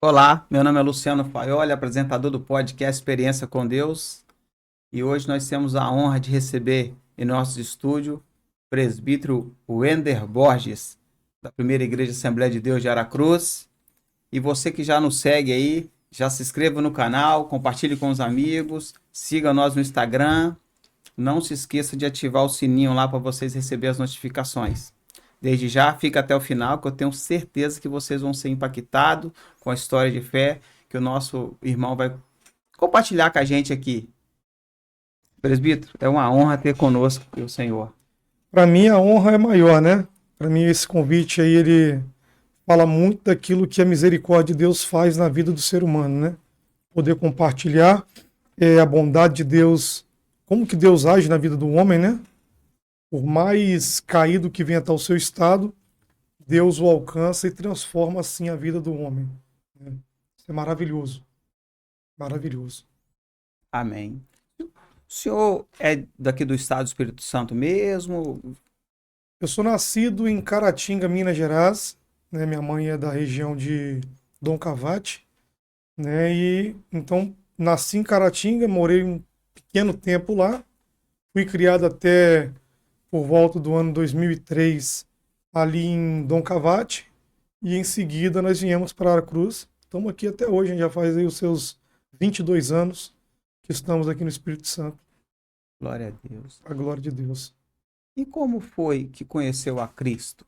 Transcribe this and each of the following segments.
Olá, meu nome é Luciano Faioli, apresentador do podcast Experiência com Deus, e hoje nós temos a honra de receber em nosso estúdio o presbítero Wender Borges, da Primeira Igreja Assembleia de Deus de Aracruz. E você que já nos segue aí, já se inscreva no canal, compartilhe com os amigos, siga nós no Instagram, não se esqueça de ativar o sininho lá para vocês receberem as notificações. Desde já, fica até o final, que eu tenho certeza que vocês vão ser impactados com a história de fé que o nosso irmão vai compartilhar com a gente aqui. Presbítero, é uma honra ter conosco o Senhor. Para mim a honra é maior, né? Para mim esse convite aí ele fala muito daquilo que a misericórdia de Deus faz na vida do ser humano, né? Poder compartilhar a bondade de Deus, como que Deus age na vida do homem, né? Por mais caído que venha estar o seu estado, Deus o alcança e transforma assim a vida do homem, né? Isso é maravilhoso, maravilhoso. Amém. O senhor é daqui do estado do Espírito Santo mesmo? Eu sou nascido em Caratinga, Minas Gerais, né? Minha mãe é da região de Dom Cavate, né? E então nasci em Caratinga, morei um pequeno tempo lá, fui criado até por volta do ano 2003 ali em Dom Cavate e em seguida nós viemos para Aracruz. Estamos aqui até hoje, já faz aí os seus 22 anos que estamos aqui no Espírito Santo, Glória a Deus. a glória de Deus. E como foi que conheceu a Cristo?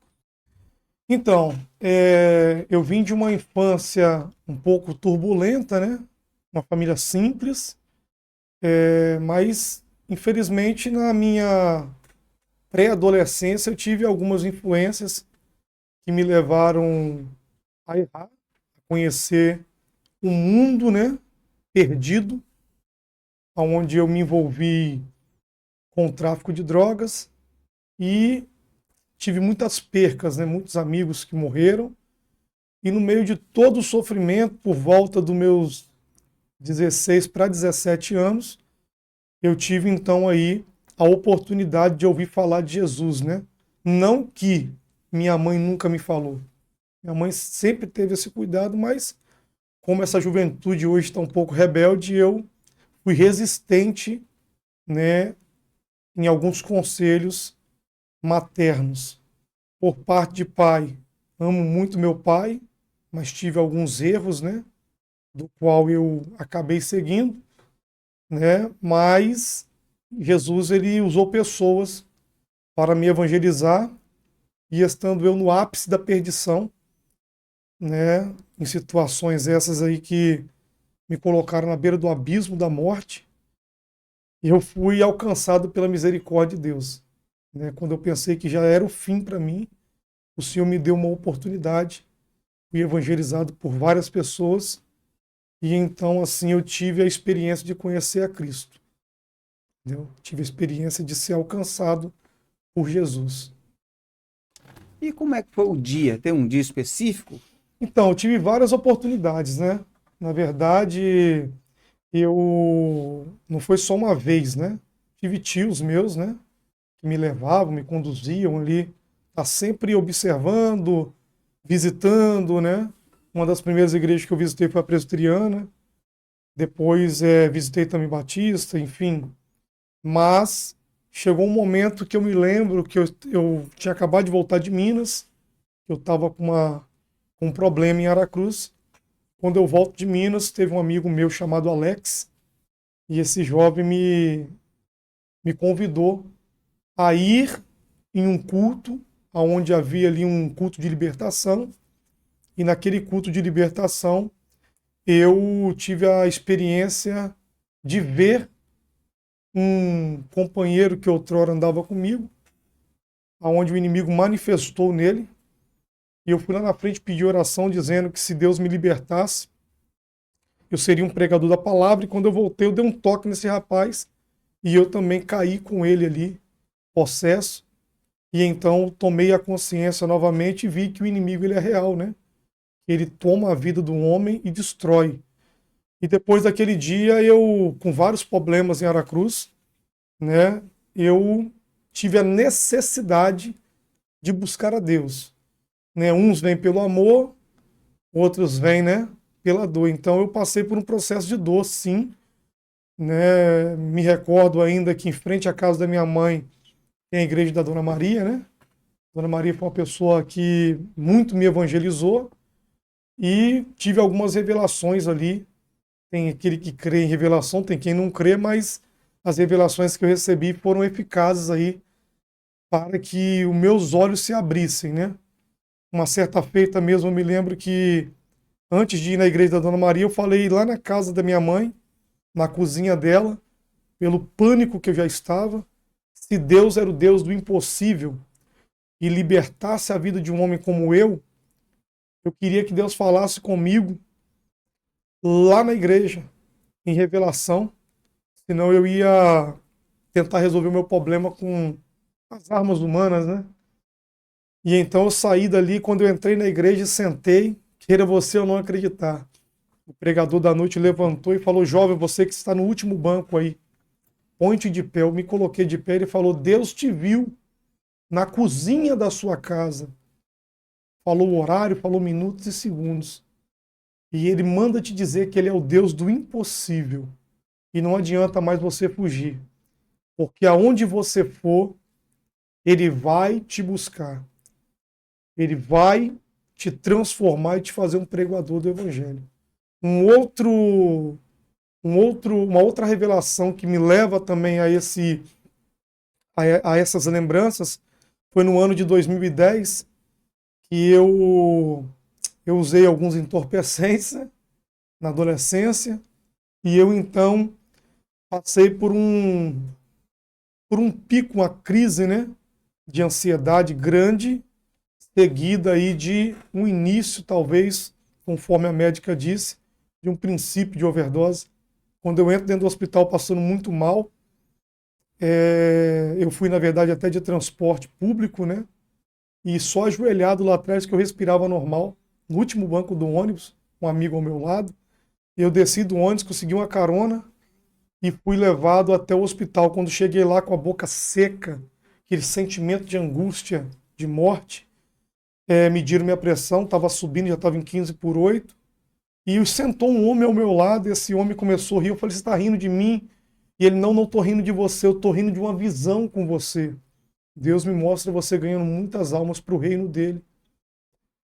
Então, eu vim de uma infância um pouco turbulenta, né? Uma família simples, mas infelizmente na minha pré-adolescência eu tive algumas influências que me levaram a errar, a conhecer um mundo, né, perdido, onde eu me envolvi com o tráfico de drogas e tive muitas percas, né, muitos amigos que morreram. E no meio de todo o sofrimento, por volta dos meus 16 para 17 anos, eu tive então aí a oportunidade de ouvir falar de Jesus, né? Não que minha mãe nunca me falou. Minha mãe sempre teve esse cuidado, mas como essa juventude hoje está um pouco rebelde, eu fui resistente, né, em alguns conselhos maternos. Por parte de pai, amo muito meu pai, mas tive alguns erros, né, do qual eu acabei seguindo, né? Mas Jesus ele usou pessoas para me evangelizar e estando eu no ápice da perdição, né, em situações essas aí que me colocaram na beira do abismo da morte, eu fui alcançado pela misericórdia de Deus, né? Quando eu pensei que já era o fim para mim, o Senhor me deu uma oportunidade, fui evangelizado por várias pessoas e então assim eu tive a experiência de conhecer a Cristo, entendeu? Tive a experiência de ser alcançado por Jesus. E como é que foi o dia? Tem um dia específico? Então, eu tive várias oportunidades, né? Na verdade, eu não foi só uma vez, né? Tive tios meus, né? Que me levavam, me conduziam ali, tá sempre observando, visitando, né? Uma das primeiras igrejas que eu visitei foi a presbiteriana, depois visitei também Batista, enfim. Mas chegou um momento que eu me lembro que eu tinha acabado de voltar de Minas, eu estava com um problema em Aracruz. Quando eu volto de Minas, teve um amigo meu chamado Alex, e esse jovem me convidou a ir em um culto, onde havia ali um culto de libertação, e naquele culto de libertação eu tive a experiência de ver um companheiro que outrora andava comigo, aonde o inimigo manifestou nele, e eu fui lá na frente pedir oração dizendo que se Deus me libertasse, eu seria um pregador da palavra, e quando eu voltei eu dei um toque nesse rapaz, e eu também caí com ele ali, possesso, e então tomei a consciência novamente e vi que o inimigo ele é real, né? Ele toma a vida do homem e destrói. E depois daquele dia, eu, com vários problemas em Aracruz, né, eu tive a necessidade de buscar a Deus. Né? Uns vêm pelo amor, outros vêm, né, pela dor. Então eu passei por um processo de dor, sim, né? Me recordo ainda que em frente à casa da minha mãe tem a igreja da Dona Maria, né? Dona Maria foi uma pessoa que muito me evangelizou e tive algumas revelações ali. Tem aquele que crê em revelação, tem quem não crê, mas as revelações que eu recebi foram eficazes aí para que os meus olhos se abrissem, né? Uma certa feita mesmo, eu me lembro que antes de ir na igreja da Dona Maria, eu falei lá na casa da minha mãe, na cozinha dela, pelo pânico que eu já estava, se Deus era o Deus do impossível e libertasse a vida de um homem como eu queria que Deus falasse comigo lá na igreja, em revelação, senão eu ia tentar resolver o meu problema com as armas humanas, né? E então eu saí dali, quando eu entrei na igreja e sentei, queira você ou não acreditar. O pregador da noite levantou e falou: jovem, você que está no último banco aí, ponte de pé. Eu me coloquei de pé e ele falou: Deus te viu na cozinha da sua casa. Falou o horário, falou minutos e segundos. E ele manda te dizer que ele é o Deus do impossível. E não adianta mais você fugir. Porque aonde você for, ele vai te buscar. Ele vai te transformar e te fazer um pregador do evangelho. Uma outra revelação que me leva também a essas lembranças foi no ano de 2010 que eu usei alguns entorpecentes, né, na adolescência, e eu então passei por um pico, uma crise, né, de ansiedade grande, seguida aí de um início, talvez, conforme a médica disse, de um princípio de overdose. Quando eu entro dentro do hospital passando muito mal, eu fui, na verdade, até de transporte público, né? E só ajoelhado lá atrás que eu respirava normal, no último banco do ônibus, um amigo ao meu lado. Eu desci do ônibus, consegui uma carona e fui levado até o hospital. Quando cheguei lá com a boca seca, aquele sentimento de angústia, de morte, mediram minha pressão, estava subindo, já estava em 15/8. E sentou um homem ao meu lado, e esse homem começou a rir. Eu falei: você está rindo de mim? E ele: não estou rindo de você, eu estou rindo de uma visão com você. Deus me mostra você ganhando muitas almas para o reino dele.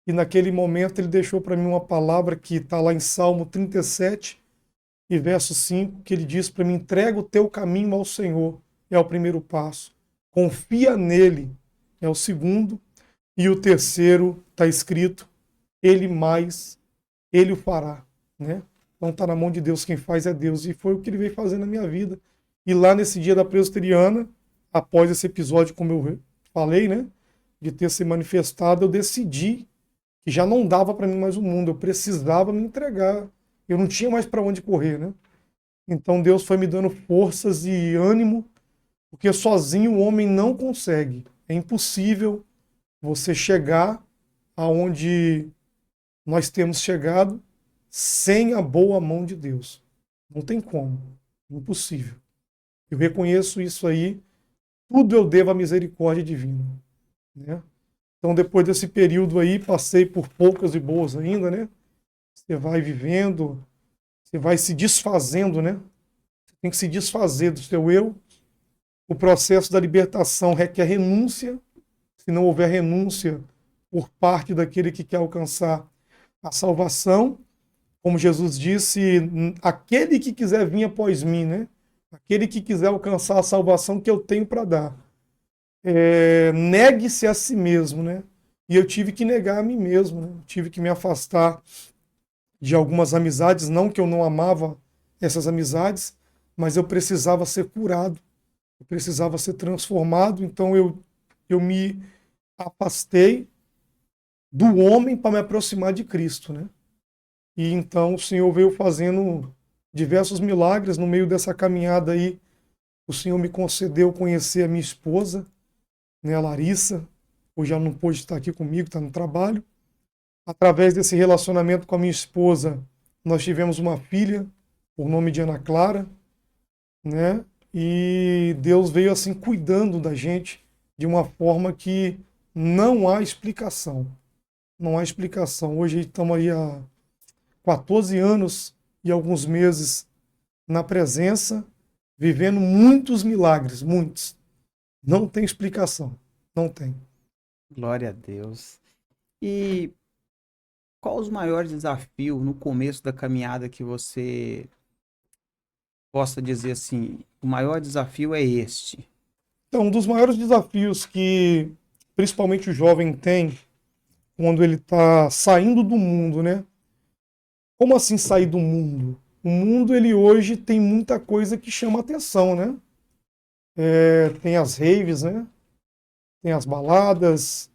E naquele momento ele deixou para mim uma palavra que está lá em Salmo 37, e verso 5, que ele diz para mim: entrega o teu caminho ao Senhor, é o primeiro passo. Confia nele, é o segundo. E o terceiro está escrito: ele o fará, né? Então está na mão de Deus, quem faz é Deus. E foi o que ele veio fazer na minha vida. E lá nesse dia da presbiteriana, após esse episódio, como eu falei, né, de ter se manifestado, eu decidi que já não dava para mim mais o mundo, eu precisava me entregar. Eu não tinha mais para onde correr, né? Então Deus foi me dando forças e ânimo, porque sozinho o homem não consegue. É impossível você chegar aonde nós temos chegado sem a boa mão de Deus. Não tem como. Impossível. Eu reconheço isso aí. Tudo eu devo à misericórdia divina, né? Então, depois desse período aí, passei por poucas e boas ainda, né? Você vai vivendo, você vai se desfazendo, né? Você tem que se desfazer do seu eu. O processo da libertação requer renúncia. Se não houver renúncia por parte daquele que quer alcançar a salvação, como Jesus disse, aquele que quiser vir após mim, né? Aquele que quiser alcançar a salvação que eu tenho para dar, negue-se a si mesmo, né? E eu tive que negar a mim mesmo, né? Tive que me afastar de algumas amizades, não que eu não amava essas amizades, mas eu precisava ser curado, eu precisava ser transformado, então eu me afastei do homem para me aproximar de Cristo, né? E então o Senhor veio fazendo diversos milagres no meio dessa caminhada aí. O Senhor me concedeu conhecer a minha esposa, né, a Larissa. Hoje ela não pôde estar aqui comigo, está no trabalho. Através desse relacionamento com a minha esposa, nós tivemos uma filha, por nome de Ana Clara, né? E Deus veio assim cuidando da gente de uma forma que não há explicação. Não há explicação. Hoje estamos aí há 14 anos e alguns meses na presença, vivendo muitos milagres, muitos. Não tem explicação, não tem. Glória a Deus. E qual os maiores desafios no começo da caminhada que você possa dizer assim, o maior desafio é este? Então, um dos maiores desafios que principalmente o jovem tem quando ele está saindo do mundo, né? Como assim sair do mundo? O mundo, ele hoje tem muita coisa que chama atenção, né? Tem as raves, né? Tem as baladas,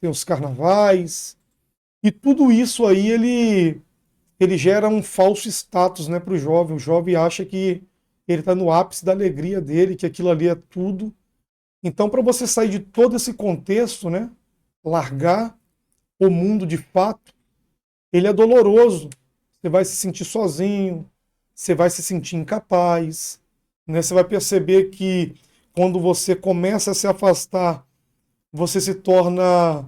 tem os carnavais, e tudo isso aí, ele gera um falso status, né, para o jovem. O jovem acha que ele está no ápice da alegria dele, que aquilo ali é tudo. Então, para você sair de todo esse contexto, né, largar o mundo de fato, ele é doloroso. Você vai se sentir sozinho, você vai se sentir incapaz, né? Você vai perceber que quando você começa a se afastar, você se torna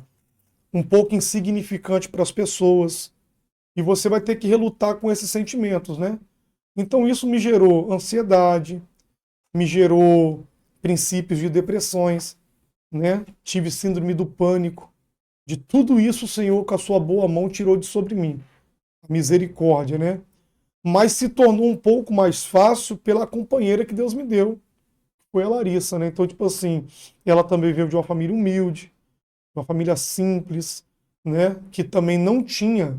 um pouco insignificante para as pessoas e você vai ter que relutar com esses sentimentos, né? Então isso me gerou ansiedade, me gerou princípios de depressões, né? Tive síndrome do pânico. De tudo isso, o Senhor, com a sua boa mão, tirou de sobre mim. A misericórdia, né? Mas se tornou um pouco mais fácil pela companheira que Deus me deu. Foi a Larissa, né? Então, tipo assim, ela também veio de uma família humilde, uma família simples, né? Que também não tinha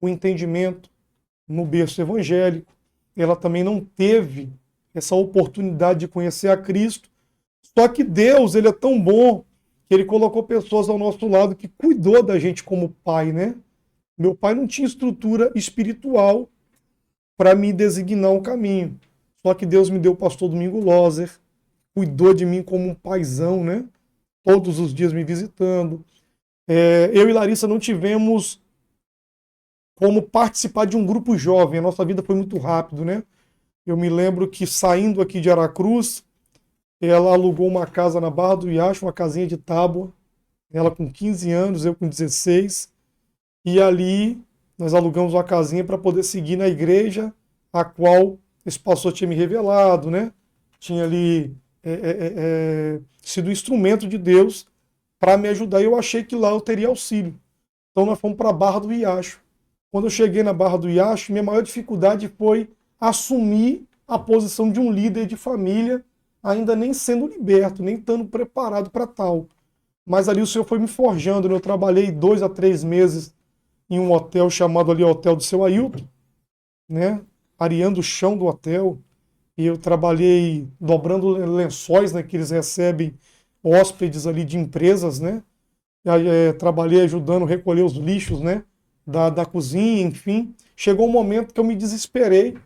o entendimento no berço evangélico. Ela também não teve essa oportunidade de conhecer a Cristo. Só que Deus, ele é tão bom que ele colocou pessoas ao nosso lado que cuidou da gente como pai, né? Meu pai não tinha estrutura espiritual para me designar um caminho. Só que Deus me deu o pastor Domingo Loser, cuidou de mim como um paizão, né? Todos os dias me visitando. Eu e Larissa não tivemos como participar de um grupo jovem. A nossa vida foi muito rápido, né? Eu me lembro que saindo aqui de Aracruz, ela alugou uma casa na Barra do Riacho, uma casinha de tábua. Ela com 15 anos, eu com 16. E ali nós alugamos uma casinha para poder seguir na igreja, a qual esse pastor tinha me revelado, né? Tinha ali sido instrumento de Deus para me ajudar. E eu achei que lá eu teria auxílio. Então nós fomos para a Barra do Riacho. Quando eu cheguei na Barra do Riacho, minha maior dificuldade foi assumir a posição de um líder de família, ainda nem sendo liberto, nem estando preparado para tal. Mas ali o Senhor foi me forjando, né? Eu trabalhei 2 a 3 meses em um hotel chamado ali Hotel do Seu Ailton, né? Areando o chão do hotel. E eu trabalhei dobrando lençóis, né? Que eles recebem hóspedes ali de empresas, né? Trabalhei ajudando a recolher os lixos, né? Da cozinha, enfim. Chegou um momento que eu me desesperei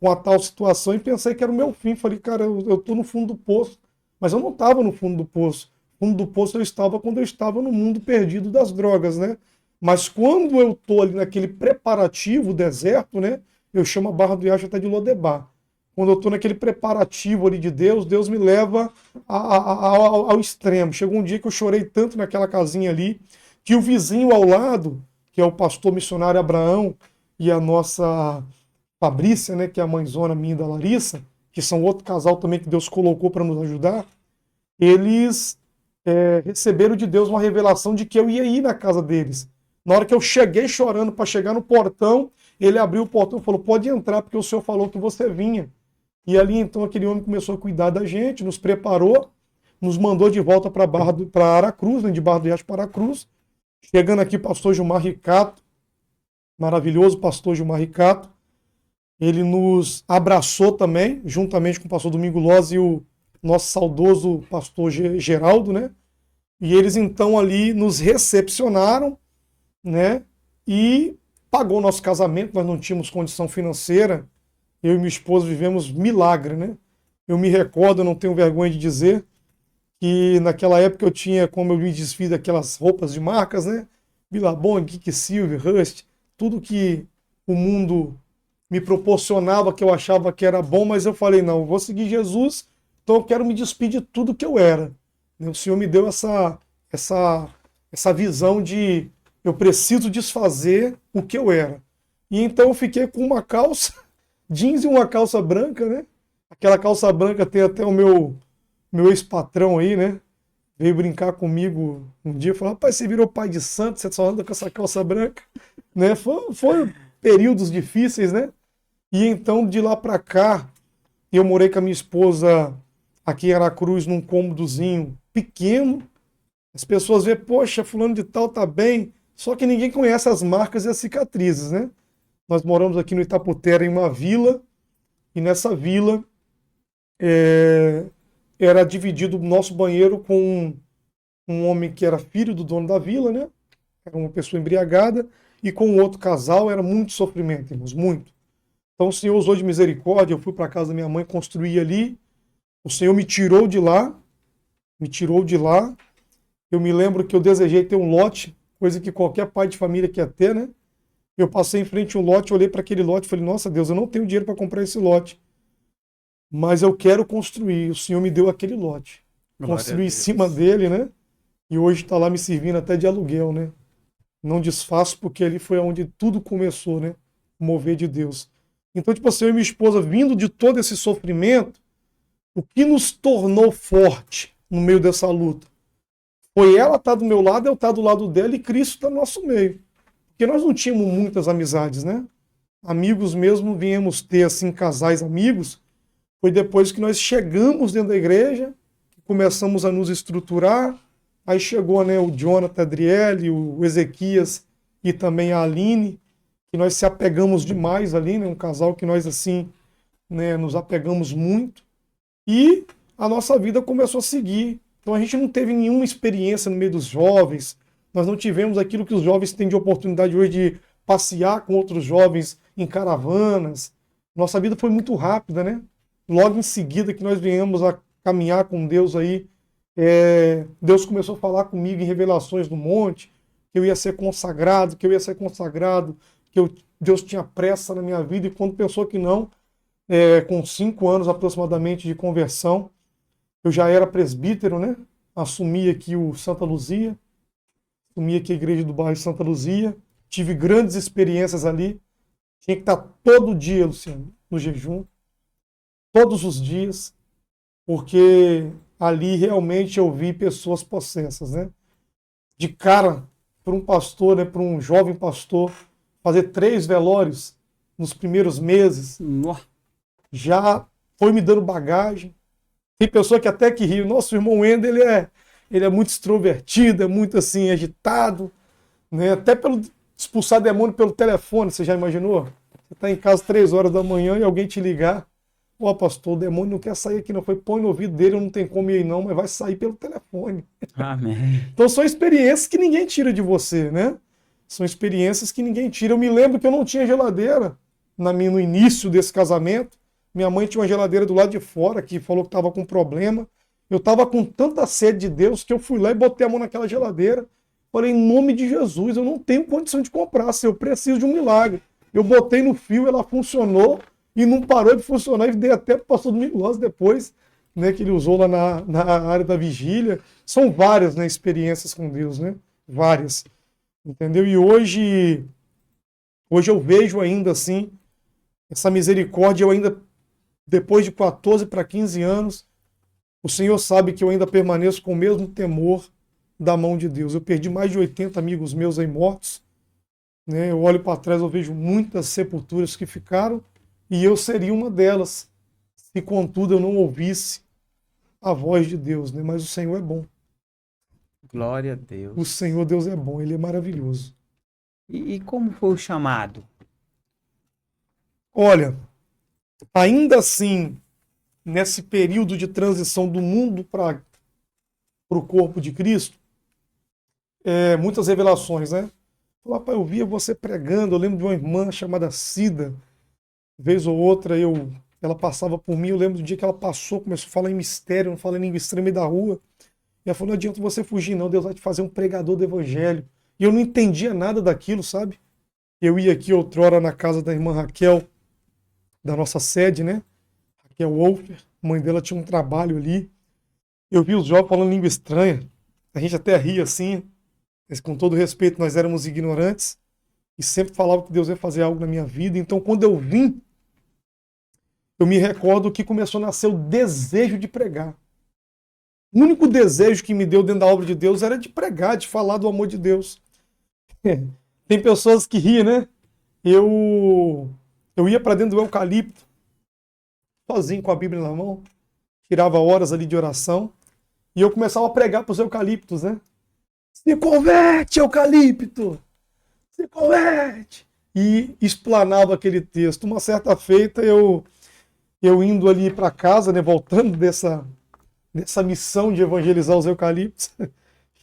com a tal situação e pensei que era o meu fim. Falei, cara, eu tô no fundo do poço. Mas eu não estava no fundo do poço. No fundo do poço eu estava quando eu estava no mundo perdido das drogas, né? Mas quando eu tô ali naquele preparativo, deserto, né? Eu chamo a Barra do Riacho até de Lodebar. Quando eu tô naquele preparativo ali de Deus, Deus me leva ao extremo. Chegou um dia que eu chorei tanto naquela casinha ali, que o vizinho ao lado, que é o pastor missionário Abraão, e a nossa Fabrícia, né, que é a mãezona minha da Larissa, que são outro casal também que Deus colocou para nos ajudar, eles receberam de Deus uma revelação de que eu ia ir na casa deles. Na hora que eu cheguei chorando para chegar no portão, ele abriu o portão e falou, pode entrar, porque o Senhor falou que você vinha. E ali então aquele homem começou a cuidar da gente, nos preparou, nos mandou de volta para Aracruz, né, de Barra do Riacho para Aracruz. Chegando aqui, pastor Gilmar Ricato, maravilhoso pastor Gilmar Ricato, ele nos abraçou também, juntamente com o pastor Domingo Loz e o nosso saudoso pastor Geraldo, né? E eles então ali nos recepcionaram, né? E pagou nosso casamento, nós não tínhamos condição financeira, eu e minha esposa vivemos milagre, né? Eu me recordo, eu não tenho vergonha de dizer, que naquela época eu tinha, como eu me desfiz daquelas roupas de marcas, né? Billabong, Quicksilver, Rust, tudo que o mundo me proporcionava, que eu achava que era bom, mas eu falei, não, eu vou seguir Jesus, então eu quero me despedir de tudo que eu era. O Senhor me deu essa visão de eu preciso desfazer o que eu era. E então eu fiquei com uma calça jeans e uma calça branca, né? Aquela calça branca tem até o meu ex-patrão aí, né? Veio brincar comigo um dia, falou, rapaz, você virou pai de santo, você só anda com essa calça branca, né? Foi períodos difíceis, né? E então, de lá pra cá, eu morei com a minha esposa aqui em Aracruz, num cômodozinho pequeno. As pessoas veem, poxa, fulano de tal tá bem, só que ninguém conhece as marcas e as cicatrizes, né? Nós moramos aqui no Itaputera, em uma vila, e nessa vila era dividido o nosso banheiro com um homem que era filho do dono da vila, né? Era uma pessoa embriagada, e com um outro casal era muito sofrimento, irmãos, muito. Então o Senhor usou de misericórdia, eu fui para a casa da minha mãe, construí ali, o Senhor me tirou de lá, eu me lembro que eu desejei ter um lote, coisa que qualquer pai de família quer ter, né? Eu passei em frente a um lote, olhei para aquele lote e falei, nossa Deus, eu não tenho dinheiro para comprar esse lote, mas eu quero construir. O Senhor me deu aquele lote. Construí em cima dele, né? E hoje está lá me servindo até de aluguel, né? Não desfaço, porque ali foi onde tudo começou, né? O mover de Deus. Então, tipo assim, eu e minha esposa, vindo de todo esse sofrimento, o que nos tornou forte no meio dessa luta foi ela estar do meu lado, eu estar do lado dela e Cristo estar no nosso meio. Porque nós não tínhamos muitas amizades, né? Amigos mesmo, viemos ter, assim, casais amigos, foi depois que nós chegamos dentro da igreja, que começamos a nos estruturar, aí chegou, né, o Jonathan Adriele, o Ezequias e também a Aline, que nós se apegamos demais ali, né, um casal que nós, assim, né, nos apegamos muito, e a nossa vida começou a seguir. Então a gente não teve nenhuma experiência no meio dos jovens, nós não tivemos aquilo que os jovens têm de oportunidade hoje de passear com outros jovens em caravanas. Nossa vida foi muito rápida, né? Logo em seguida que nós viemos a caminhar com Deus aí, Deus começou a falar comigo em revelações do monte, que eu ia ser consagrado, que Deus tinha pressa na minha vida, e quando pensou que não, com 5 anos aproximadamente de conversão, eu já era presbítero, né? Assumi aqui o Santa Luzia, assumi aqui a igreja do bairro Santa Luzia, tive grandes experiências ali, tinha que estar todo dia, Luciano, no jejum, todos os dias, porque ali realmente eu vi pessoas possessas, né? De cara, para um pastor, né, para um jovem pastor, fazer 3 velórios nos primeiros meses, já foi me dando bagagem. Tem pessoa que até que ri. Nosso irmão Wender, ele é muito extrovertido, é muito assim, agitado, né? Até pelo expulsar demônio pelo telefone, você já imaginou? Você está em casa 3 horas da manhã e alguém te ligar. Ó, pastor, o demônio não quer sair aqui, não. Foi, põe no ouvido dele, eu não tenho como ir, não, mas vai sair pelo telefone. Amém. Então são experiências que ninguém tira de você, né? São experiências que ninguém tira. Eu me lembro que eu não tinha geladeira no início desse casamento. Minha mãe tinha uma geladeira do lado de fora que falou que estava com problema. Eu estava com tanta sede de Deus que eu fui lá e botei a mão naquela geladeira. Falei, em nome de Jesus, eu não tenho condição de comprar, se eu preciso de um milagre. Eu botei no fio, ela funcionou e não parou de funcionar, e dei até para o pastor Domingos depois, né, que ele usou lá na área da vigília. São várias, né, experiências com Deus, né? Várias. Entendeu? E hoje eu vejo ainda assim, essa misericórdia, eu ainda, depois de 14 para 15 anos, o Senhor sabe que eu ainda permaneço com o mesmo temor da mão de Deus. Eu perdi mais de 80 amigos meus aí mortos, né? Eu olho para trás, eu vejo muitas sepulturas que ficaram, e eu seria uma delas, se contudo eu não ouvisse a voz de Deus, né? Mas o Senhor é bom. Glória a Deus. O Senhor Deus é bom, Ele é maravilhoso. E como foi o chamado? Olha, ainda assim, nesse período de transição do mundo para o corpo de Cristo, muitas revelações, né? Rapaz, eu via você pregando, eu lembro de uma irmã chamada Cida, vez ou outra ela passava por mim, eu lembro do dia que ela passou, começou a falar em mistério, não fala em língua estranha da rua, e ela falou, não adianta você fugir não, Deus vai te fazer um pregador do evangelho. E eu não entendia nada daquilo, sabe? Eu ia aqui outrora na casa da irmã Raquel, da nossa sede, né? Raquel Wolfer, a mãe dela tinha um trabalho ali. Eu vi os jovens falando língua estranha. A gente até ria assim, mas com todo respeito, nós éramos ignorantes. e sempre falava que Deus ia fazer algo na minha vida. Então, quando eu vim, eu me recordo que começou a nascer o desejo de pregar. O único desejo que me deu dentro da obra de Deus era de pregar, de falar do amor de Deus. Tem pessoas que riem, né? Eu ia para dentro do eucalipto, sozinho com a Bíblia na mão, tirava horas ali de oração, e eu começava a pregar para os eucaliptos, né? Se converte, eucalipto! Se converte! E explanava aquele texto. Uma certa feita, eu indo ali para casa, né, voltando dessa missão de evangelizar os eucaliptos,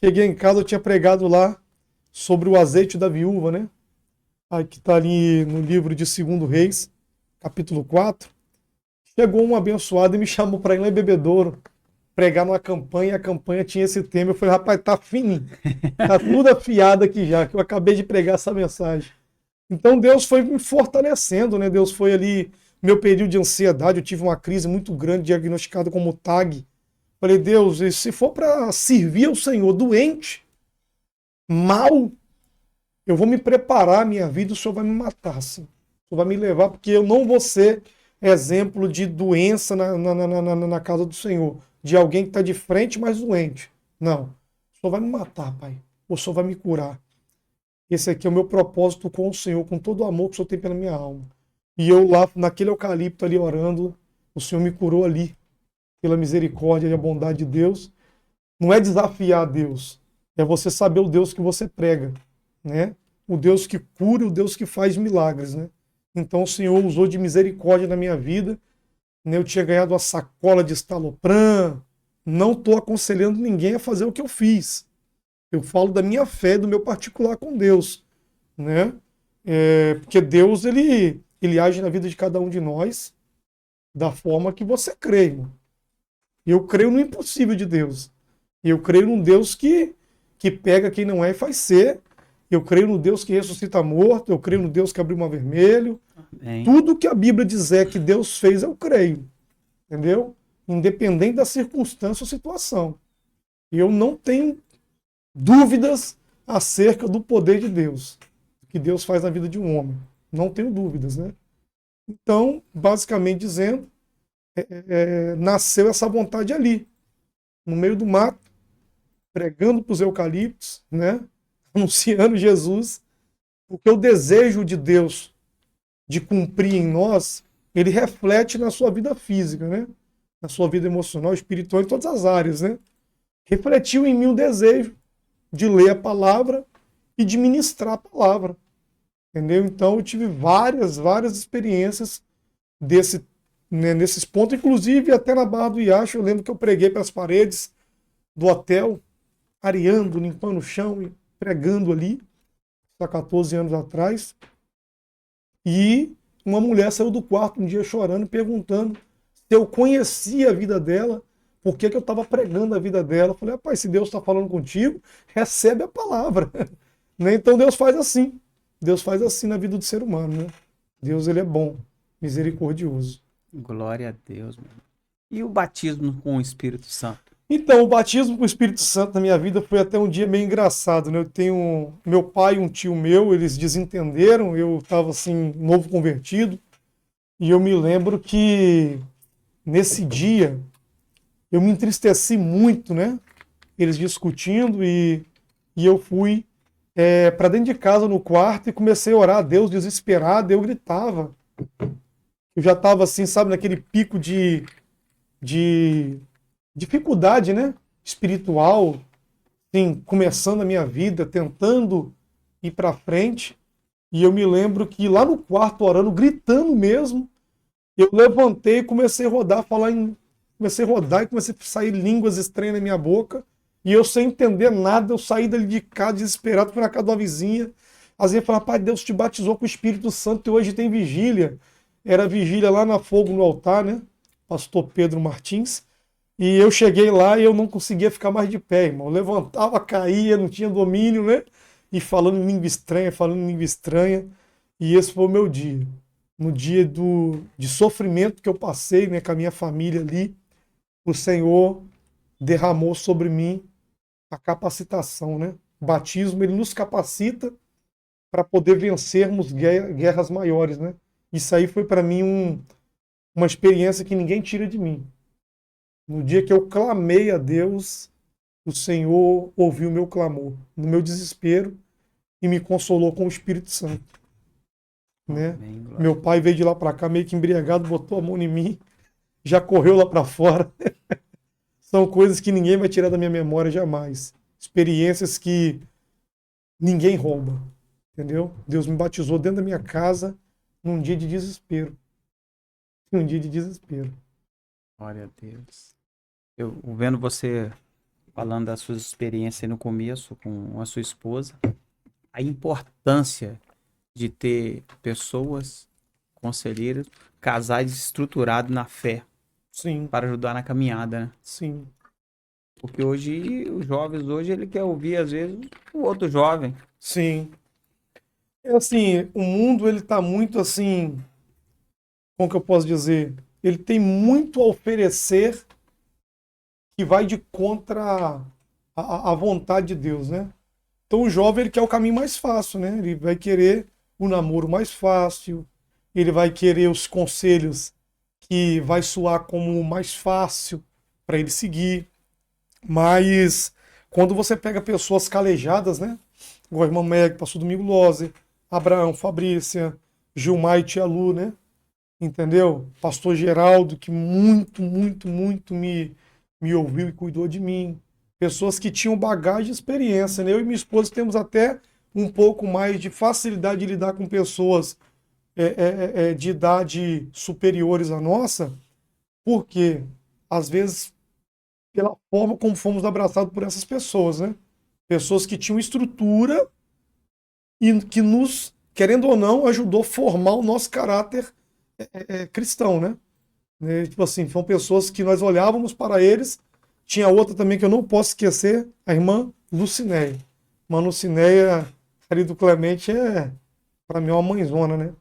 cheguei em casa, eu tinha pregado lá sobre o azeite da viúva, né? Aí que está ali no livro de 2 Reis, capítulo 4. Chegou um abençoado e me chamou para ir lá em Bebedouro, pregar numa campanha, e a campanha tinha esse tema. Eu falei, rapaz, tá fininho, tá tudo afiado aqui já, que eu acabei de pregar essa mensagem. Então Deus foi me fortalecendo, né? Deus foi ali, meu período de ansiedade, eu tive uma crise muito grande, diagnosticada como TAG. Falei, Deus, e se for para servir ao Senhor doente, mal, eu vou me preparar a minha vida, o Senhor vai me matar, sim. O Senhor vai me levar, porque eu não vou ser exemplo de doença na casa do Senhor, de alguém que está de frente, mas doente. Não. O Senhor vai me matar, Pai. O Senhor vai me curar. Esse aqui é o meu propósito com o Senhor, com todo o amor que o Senhor tem pela minha alma. E eu lá, naquele eucalipto ali orando, o Senhor me curou ali, pela misericórdia e a bondade de Deus. Não é desafiar Deus, é você saber o Deus que você prega, né? O Deus que cura, o Deus que faz milagres, né? Então o Senhor usou de misericórdia na minha vida, né? Eu tinha ganhado uma sacola de estalopram, não estou aconselhando ninguém a fazer o que eu fiz. Eu falo da minha fé, do meu particular com Deus, né? Porque Deus, ele age na vida de cada um de nós da forma que você crê, irmão. Eu creio no impossível de Deus. Eu creio num Deus que pega quem não é e faz ser. Eu creio no Deus que ressuscita morto. Eu creio no Deus que abriu o mar vermelho. Amém. Tudo que a Bíblia dizer que Deus fez, eu creio. Entendeu? Independente da circunstância ou situação. E eu não tenho dúvidas acerca do poder de Deus. Que Deus faz na vida de um homem. Não tenho dúvidas, né? Então, basicamente dizendo, nasceu essa vontade ali, no meio do mato, pregando para os eucaliptos, né? Anunciando Jesus, porque o desejo de Deus de cumprir em nós, ele reflete na sua vida física, né? Na sua vida emocional, espiritual, em todas as áreas, né? Refletiu em mim o desejo de ler a palavra e de ministrar a palavra, entendeu? Então eu tive várias experiências nesses pontos, inclusive até na Barra do Riacho. Eu lembro que eu preguei para as paredes do hotel, areando, limpando o chão e pregando ali, há 14 anos atrás. E uma mulher saiu do quarto um dia chorando, perguntando se eu conhecia a vida dela, por que eu estava pregando a vida dela. Eu falei, rapaz, se Deus está falando contigo, recebe a palavra. Né? Então Deus faz assim. Deus faz assim na vida do ser humano. Né? Deus, ele é bom, misericordioso. Glória a Deus, mano. E o batismo com o Espírito Santo? Então, o batismo com o Espírito Santo na minha vida foi até um dia meio engraçado, né? Eu tenho meu pai e um tio meu, eles desentenderam, eu estava assim, novo convertido, e eu me lembro que nesse dia eu me entristeci muito, né? Eles discutindo e eu fui para dentro de casa, no quarto, e comecei a orar a Deus, desesperado, eu gritava. Eu já estava assim, sabe, naquele pico de dificuldade, né? Espiritual, assim, começando a minha vida, tentando ir para frente. E eu me lembro que lá no quarto, orando, gritando mesmo, eu levantei e comecei a rodar, comecei a rodar e comecei a sair línguas estranhas na minha boca. E eu sem entender nada, eu saí dali de casa desesperado, fui na casa de uma vizinha. Às vezes falava, pai, Deus te batizou com o Espírito Santo e hoje tem vigília. Era vigília lá na Fogo no Altar, né? Pastor Pedro Martins. E eu cheguei lá e eu não conseguia ficar mais de pé, irmão. Eu levantava, caía, não tinha domínio, né? E falando em língua estranha, falando em língua estranha. E esse foi o meu dia. No dia de sofrimento que eu passei, né, com a minha família ali, o Senhor derramou sobre mim a capacitação, né? O batismo, ele nos capacita para poder vencermos guerras maiores, né? Isso aí foi para mim uma experiência que ninguém tira de mim. No dia que eu clamei a Deus, o Senhor ouviu o meu clamor, no meu desespero, e me consolou com o Espírito Santo, né? Amém, glória. Meu pai veio de lá para cá meio que embriagado, botou a mão em mim, já correu lá para fora. São coisas que ninguém vai tirar da minha memória jamais. Experiências que ninguém rouba, entendeu? Deus me batizou dentro da minha casa num dia de desespero. Num dia de desespero. Glória a Deus. Eu vendo você falando das suas experiências aí no começo com a sua esposa, a importância de ter pessoas, conselheiros, casais estruturados na fé Sim, para ajudar na caminhada, né? sim, Porque hoje, os jovens hoje, ele quer ouvir, às vezes, o outro jovem. sim. É assim, o mundo ele tá muito assim, como que eu posso dizer? Ele tem muito a oferecer que vai de contra a vontade de Deus, né? Então o jovem ele quer o caminho mais fácil, né? Ele vai querer o namoro mais fácil, ele vai querer os conselhos que vai soar como o mais fácil para ele seguir. Mas quando você pega pessoas calejadas, né? Igual a irmã Meg, pastor Domingo Lose, Abraão, Fabrícia, Gilmar e Tia Lu, né? Entendeu? Pastor Geraldo, que muito me ouviu e cuidou de mim. Pessoas que tinham bagagem e experiência, né? Eu e minha esposa temos até um pouco mais de facilidade de lidar com pessoas de idade superiores à nossa, porque, às vezes, pela forma como fomos abraçados por essas pessoas, né? Pessoas que tinham estrutura e que nos, querendo ou não, ajudou a formar o nosso caráter cristão, né? Tipo assim, são pessoas que nós olhávamos para eles. Tinha outra também que eu não posso esquecer, a irmã Lucinéia. Irmã Lucinéia, ali do Clemente, para mim, é uma mãezona, né?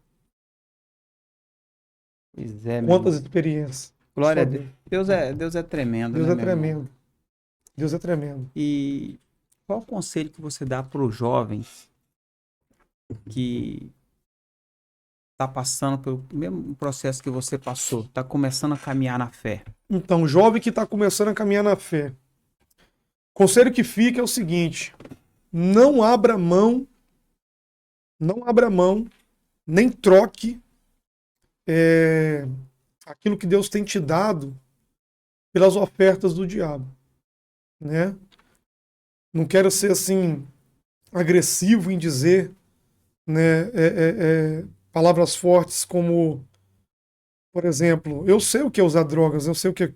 Pois é, meu Quantas irmão. experiências. Glória Só a Deus. Deus. Deus é tremendo, Deus né, é meu irmão? tremendo. Deus é tremendo. E qual o conselho que você dá para os jovens que tá passando pelo mesmo processo que você passou, tá começando a caminhar na fé? Então, jovem que está começando a caminhar na fé. Conselho que fica é o seguinte: não abra mão, nem troque aquilo que Deus tem te dado pelas ofertas do diabo, né? Não quero ser assim agressivo em dizer, né, palavras fortes como, por exemplo, eu sei o que é usar drogas, eu sei o que é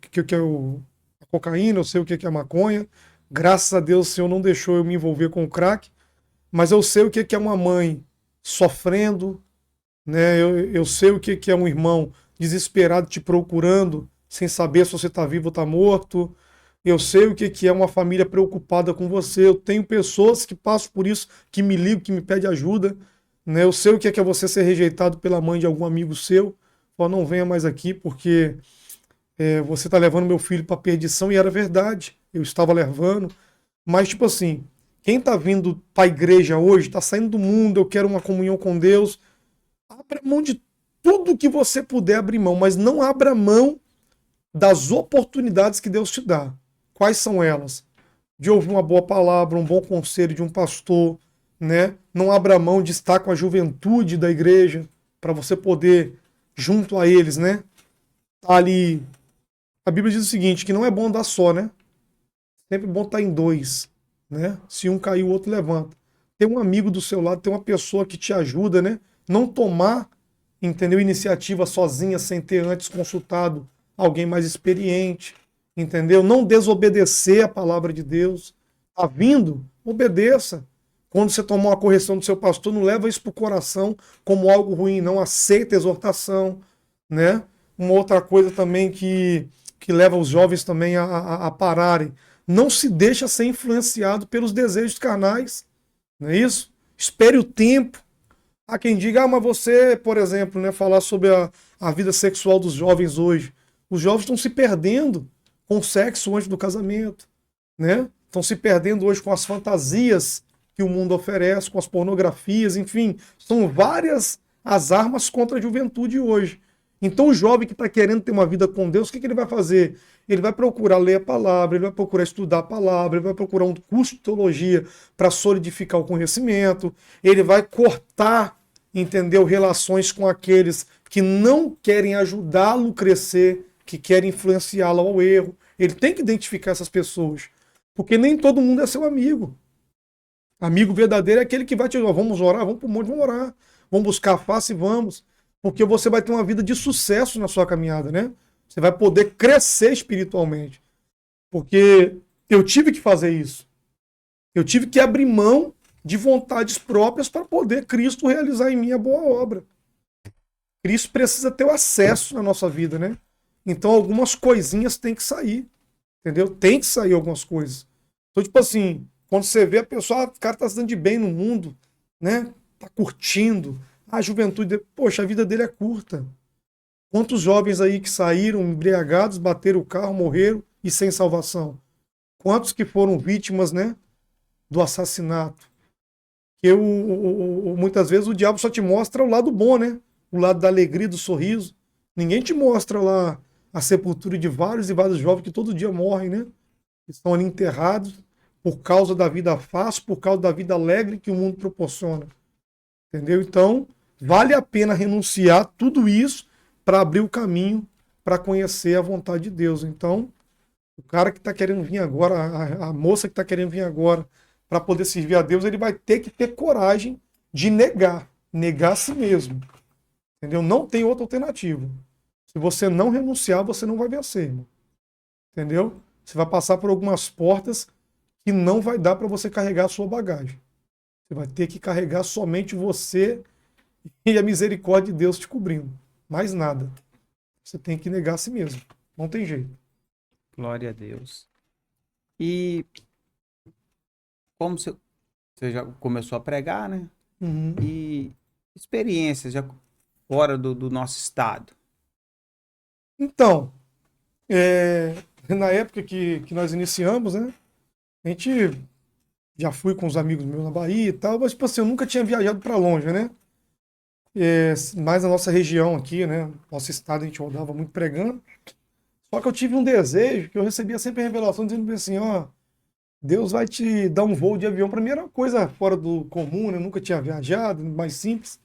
a cocaína, eu sei o que é a maconha. Graças a Deus o Senhor não deixou eu me envolver com o crack, mas eu sei o que é uma mãe sofrendo, né? Eu sei o que é um irmão desesperado te procurando, sem saber se você está vivo ou está morto. Eu sei o que é uma família preocupada com você. Eu tenho pessoas que passam por isso, que me ligam, que me pedem ajuda, né? Eu sei o que é você ser rejeitado pela mãe de algum amigo seu. Fala, não venha mais aqui porque você está levando meu filho para perdição. E era verdade, eu estava levando. Mas, tipo assim, quem está vindo para a igreja hoje, está saindo do mundo, eu quero uma comunhão com Deus, abra mão de tudo que você puder abrir mão, mas não abra mão das oportunidades que Deus te dá. Quais são elas? De ouvir uma boa palavra, um bom conselho de um pastor, né? Não abra mão de estar com a juventude da igreja, para você poder, junto a eles, né? Tá ali. A Bíblia diz o seguinte, que não é bom andar só, né? Sempre bom estar em dois, né? Se um cair, o outro levanta. Ter um amigo do seu lado, ter uma pessoa que te ajuda, né? Não tomar, entendeu, iniciativa sozinha, sem ter antes consultado alguém mais experiente, entendeu? Não desobedecer a palavra de Deus. Tá vindo? Obedeça. Quando você tomar uma correção do seu pastor, não leva isso para o coração como algo ruim, não. Aceita a exortação, né? Uma outra coisa também que leva os jovens também a pararem. Não se deixa ser influenciado pelos desejos carnais, não é isso? Espere o tempo. Há quem diga, mas você, por exemplo, né, falar sobre a vida sexual dos jovens hoje. Os jovens estão se perdendo com o sexo antes do casamento, né? Estão se perdendo hoje com as fantasias que o mundo oferece, com as pornografias, enfim, são várias as armas contra a juventude hoje. Então o jovem que está querendo ter uma vida com Deus, o que, que ele vai fazer? Ele vai procurar ler a palavra, ele vai procurar estudar a palavra, ele vai procurar um curso de teologia para solidificar o conhecimento, ele vai cortar, entendeu, relações com aqueles que não querem ajudá-lo a crescer, que querem influenciá-lo ao erro. Ele tem que identificar essas pessoas, porque nem todo mundo é seu amigo. Amigo verdadeiro é aquele que vai te dizer, vamos orar, vamos para o monte, vamos orar, vamos buscar a face e vamos. Porque você vai ter uma vida de sucesso na sua caminhada, né? Você vai poder crescer espiritualmente. Porque eu tive que fazer isso. Eu tive que abrir mão de vontades próprias para poder Cristo realizar em mim a boa obra. Cristo precisa ter o acesso na nossa vida, né? Então algumas coisinhas têm que sair. Entendeu? Tem que sair algumas coisas. Então, tipo assim, quando você vê a pessoa, o cara tá se dando de bem no mundo, né? Tá curtindo. A juventude, poxa, a vida dele é curta. Quantos jovens aí que saíram embriagados, bateram o carro, morreram e sem salvação? Quantos que foram vítimas, né, do assassinato? Que muitas vezes o diabo só te mostra o lado bom, né? O lado da alegria, do sorriso. Ninguém te mostra lá a sepultura de vários e vários jovens que todo dia morrem, né? Estão ali enterrados por causa da vida fácil, por causa da vida alegre que o mundo proporciona. Entendeu? Então, vale a pena renunciar tudo isso para abrir o caminho para conhecer a vontade de Deus. Então, o cara que está querendo vir agora, a moça que está querendo vir agora para poder servir a Deus, ele vai ter que ter coragem de negar a si mesmo. Entendeu? Não tem outra alternativa. Se você não renunciar, você não vai vencer, irmão. Entendeu? Você vai passar por algumas portas que não vai dar para você carregar a sua bagagem. Você vai ter que carregar somente você e a misericórdia de Deus te cobrindo. Mais nada. Você tem que negar a si mesmo. Não tem jeito. Glória a Deus. E como você já começou a pregar, né? Uhum. E experiências já fora do nosso estado. Então, na época que nós iniciamos, né? A gente já fui com os amigos meus na Bahia e tal, mas tipo assim, eu nunca tinha viajado para longe, né? Mais na nossa região aqui, né? Nosso estado a gente rodava muito pregando. Só que eu tive um desejo, que eu recebia sempre a revelação dizendo assim, ó, Deus vai te dar um voo de avião. Para mim era uma coisa fora do comum, né? Eu nunca tinha viajado, mais simples.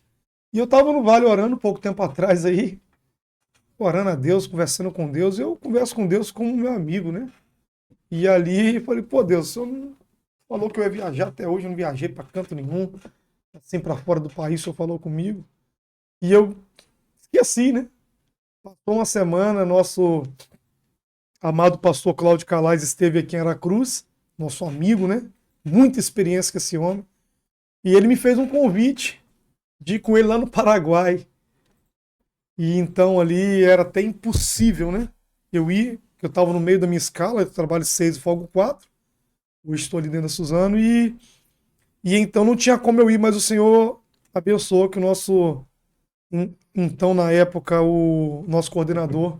E eu tava no Vale orando pouco tempo atrás aí, orando a Deus, conversando com Deus. Eu converso com Deus como meu amigo, né? E ali falei, pô, Deus, o senhor não falou que eu ia viajar até hoje, eu não viajei para canto nenhum, assim para fora do país, o senhor falou comigo. E eu esqueci, né? Passou uma semana, nosso amado pastor Cláudio Calais esteve aqui em Aracruz, nosso amigo, né? Muita experiência com esse homem. E ele me fez um convite de ir com ele lá no Paraguai. E então ali era até impossível, né? Eu estava no meio da minha escala, eu trabalho 6 e folgo 4. Hoje estou ali dentro da Suzano e então não tinha como eu ir, mas o Senhor abençoou que o nosso, então na época, o nosso coordenador,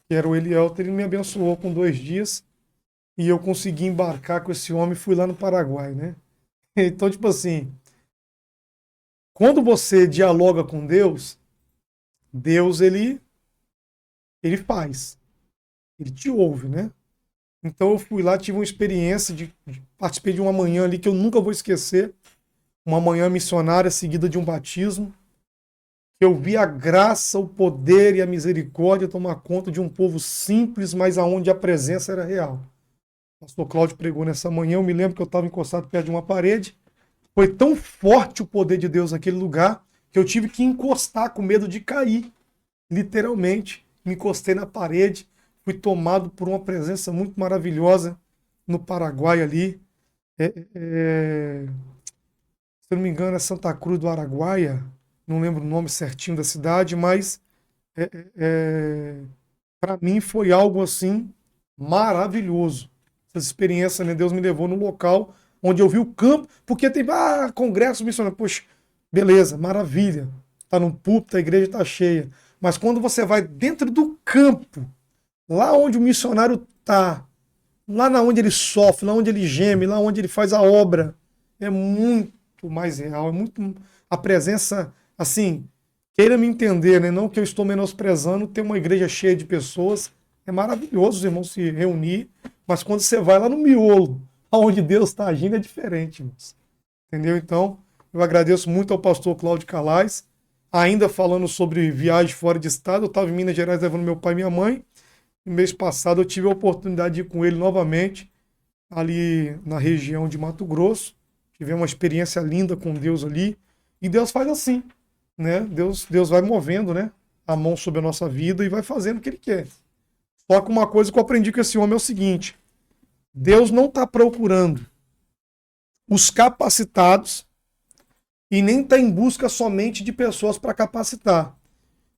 que era o Elielter, ele me abençoou com 2 dias e eu consegui embarcar com esse homem e fui lá no Paraguai, né? Então, tipo assim, quando você dialoga com Deus, Deus, ele faz. Ele te ouve, né? Então eu fui lá, tive uma experiência, participei de uma manhã ali que eu nunca vou esquecer. Uma manhã missionária seguida de um batismo. Eu vi a graça, o poder e a misericórdia tomar conta de um povo simples, mas aonde a presença era real. O pastor Cláudio pregou nessa manhã, eu me lembro que eu estava encostado perto de uma parede. Foi tão forte o poder de Deus naquele lugar que eu tive que encostar com medo de cair. Literalmente, me encostei na parede, fui tomado por uma presença muito maravilhosa no Paraguai ali. Se eu não me engano, é Santa Cruz do Araguaia, não lembro o nome certinho da cidade, mas para mim foi algo assim maravilhoso. Essa experiência, né? Deus me levou no local onde eu vi o campo, porque tem congresso missionário. Poxa, beleza, maravilha. Tá no púlpito, a igreja está cheia. Mas quando você vai dentro do campo, lá onde o missionário está, lá onde ele sofre, lá onde ele geme, lá onde ele faz a obra, é muito mais real, é muito a presença, assim, queira me entender, né? Não que eu estou menosprezando ter uma igreja cheia de pessoas, é maravilhoso os irmãos se reunir, mas quando você vai lá no miolo, aonde Deus está agindo, é diferente, irmãos. Entendeu? Então, eu agradeço muito ao pastor Cláudio Calais, ainda falando sobre viagem fora de estado. Eu estava em Minas Gerais levando meu pai e minha mãe. No mês passado eu tive a oportunidade de ir com ele novamente, ali na região de Mato Grosso. Tivemos uma experiência linda com Deus ali. E Deus faz assim, né? Deus vai movendo, né, a mão sobre a nossa vida e vai fazendo o que Ele quer. Só que uma coisa que eu aprendi com esse homem é o seguinte: Deus não está procurando os capacitados e nem está em busca somente de pessoas para capacitar.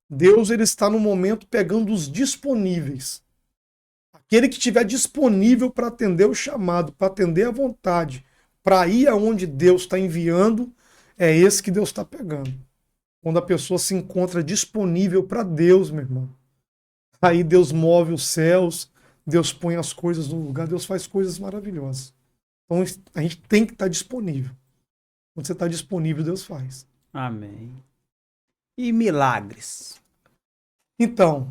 Deus ele está no momento pegando os disponíveis. Aquele que estiver disponível para atender o chamado, para atender a vontade, para ir aonde Deus está enviando, é esse que Deus está pegando. Quando a pessoa se encontra disponível para Deus, meu irmão, aí Deus move os céus, Deus põe as coisas no lugar, Deus faz coisas maravilhosas. Então a gente tem que estar disponível. Quando você está disponível, Deus faz. Amém. E milagres? Então,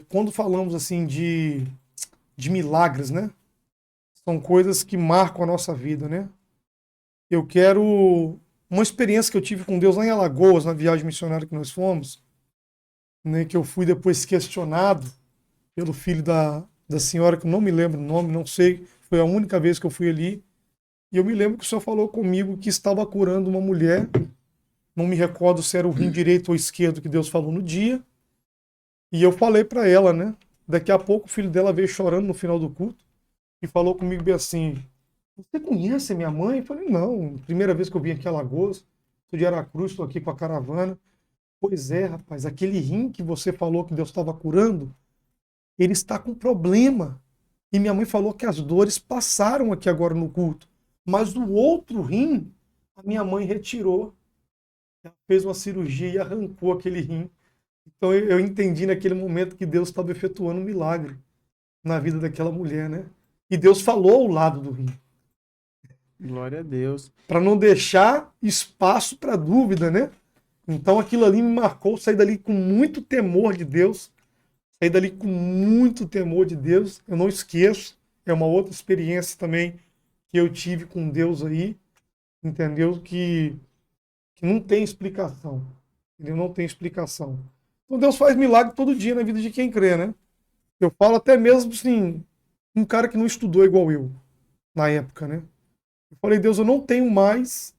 quando falamos assim de milagres, né? São coisas que marcam a nossa vida, né? Eu quero uma experiência que eu tive com Deus lá em Alagoas, na viagem missionária que nós fomos, né? Que eu fui depois questionado pelo filho da senhora, que eu não me lembro o nome, não sei, foi a única vez que eu fui ali. E eu me lembro que o senhor falou comigo que estava curando uma mulher, não me recordo se era o rim direito ou esquerdo que Deus falou no dia. E eu falei para ela, né? Daqui a pouco o filho dela veio chorando no final do culto e falou comigo bem assim: você conhece a minha mãe? Eu falei: não, primeira vez que eu vim aqui a Alagoas, sou de Aracruz, estou aqui com a caravana. Pois é, rapaz, aquele rim que você falou que Deus estava curando, ele está com problema. E minha mãe falou que as dores passaram aqui agora no culto. Mas o outro rim, a minha mãe retirou. Ela fez uma cirurgia e arrancou aquele rim. Então eu entendi naquele momento que Deus estava efetuando um milagre na vida daquela mulher, né? E Deus falou ao lado do rim. Glória a Deus. Para não deixar espaço para dúvida, né? Então aquilo ali me marcou, saí dali com muito temor de Deus. Saí dali com muito temor de Deus. Eu não esqueço. É uma outra experiência também que eu tive com Deus aí. Entendeu? Que não tem explicação. Ele não tem explicação. Então Deus faz milagre todo dia na vida de quem crê, né? Eu falo até mesmo assim, um cara que não estudou igual eu, na época, né? Eu falei: Deus, eu não tenho mais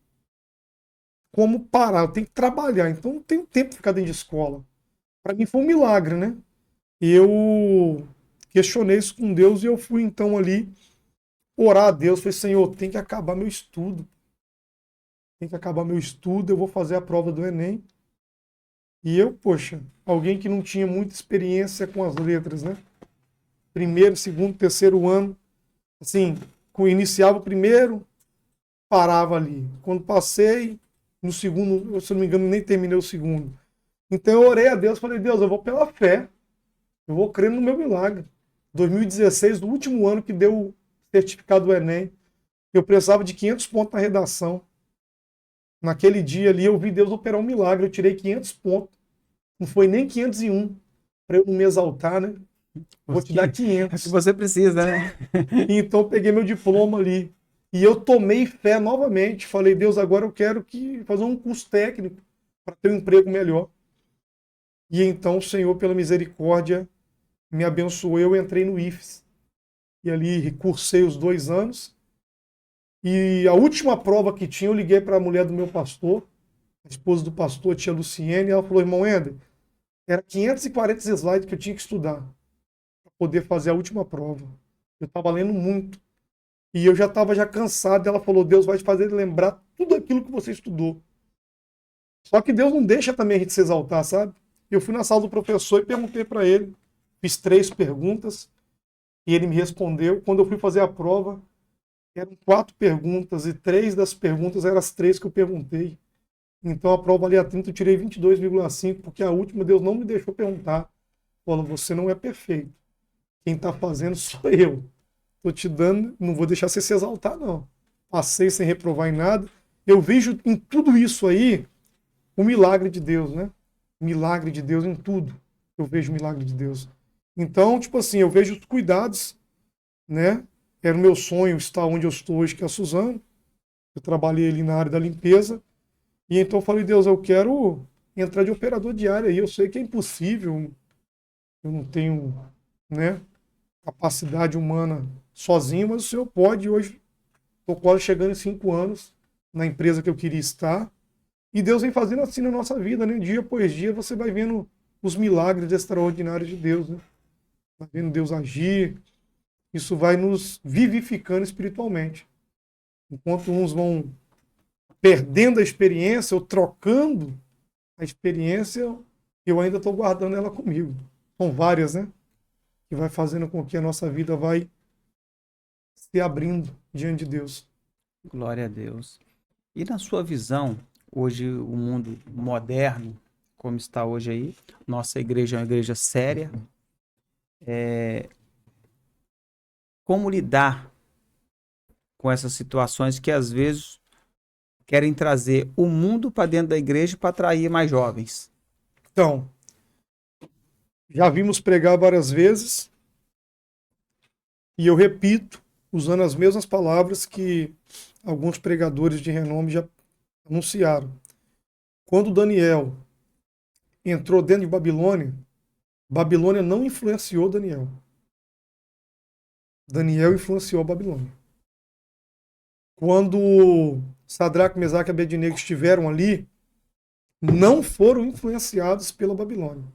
como parar, eu tenho que trabalhar, então não tenho tempo de ficar dentro de escola. Para mim foi um milagre, né? E eu questionei isso com Deus e eu fui então ali orar a Deus. Falei: Senhor, tem que acabar meu estudo. Tem que acabar meu estudo, eu vou fazer a prova do Enem. E eu, poxa, alguém que não tinha muita experiência com as letras, né? Primeiro, segundo, terceiro ano, assim, iniciava o primeiro, parava ali. Quando passei, no segundo, se eu não me engano, nem terminei o segundo. Então eu orei a Deus, falei: Deus, eu vou pela fé, eu vou crendo no meu milagre. 2016, no último ano que deu o certificado do Enem, eu precisava de 500 pontos na redação. Naquele dia ali eu vi Deus operar um milagre, eu tirei 500 pontos. Não foi nem 501, para eu não me exaltar, né? Vou te dar 500. Que você precisa, né? Então eu peguei meu diploma ali. E eu tomei fé novamente. Falei: Deus, agora eu quero fazer um curso técnico para ter um emprego melhor. E então o Senhor, pela misericórdia, me abençoou. Eu entrei no IFES. E ali cursei os 2 anos. E a última prova que tinha, eu liguei para a mulher do meu pastor, a esposa do pastor, a tia Luciene, e ela falou: irmão Ender, era 540 slides que eu tinha que estudar para poder fazer a última prova. Eu estava lendo muito. E eu já estava cansado. Ela falou: Deus vai te fazer lembrar tudo aquilo que você estudou. Só que Deus não deixa também a gente se exaltar, sabe? Eu fui na sala do professor e perguntei para ele. Fiz 3 perguntas e ele me respondeu. Quando eu fui fazer a prova, eram 4 perguntas e 3 das perguntas eram as 3 que eu perguntei. Então a prova ali a 30 eu tirei 22,5, porque a última Deus não me deixou perguntar. Falou: você não é perfeito. Quem está fazendo sou eu. Estou te dando, não vou deixar você se exaltar, não. passei sem reprovar em nada. Eu vejo em tudo isso aí o milagre de Deus, né? Milagre de Deus em tudo. Eu vejo o milagre de Deus. Então, tipo assim, eu vejo os cuidados, né? Era o meu sonho estar onde eu estou hoje, que é a Suzano. Eu trabalhei ali na área da limpeza. E então eu falei, Deus, eu quero entrar de operador de área aí. Eu sei que é impossível. Eu não tenho, né, capacidade humana sozinho, mas o Senhor pode. Hoje estou quase chegando em 5 anos na empresa que eu queria estar. E Deus vem fazendo assim na nossa vida, né? Dia após dia você vai vendo os milagres extraordinários de Deus, né? Vai vendo Deus agir. Isso vai nos vivificando espiritualmente. Enquanto uns vão perdendo a experiência ou trocando a experiência, eu ainda estou guardando ela comigo. São várias, né? Que vai fazendo com que a nossa vida vai se abrindo diante de Deus. Glória a Deus. E na sua visão, hoje o mundo moderno, como está hoje aí, nossa igreja é uma igreja séria. Como lidar com essas situações que às vezes querem trazer o mundo para dentro da igreja para atrair mais jovens? Então, já vimos pregar várias vezes e eu repito, usando as mesmas palavras que alguns pregadores de renome já anunciaram. Quando Daniel entrou dentro de Babilônia, Babilônia não influenciou Daniel. Daniel influenciou a Babilônia. Quando Sadraque, Mesaque e Abednego estiveram ali, não foram influenciados pela Babilônia,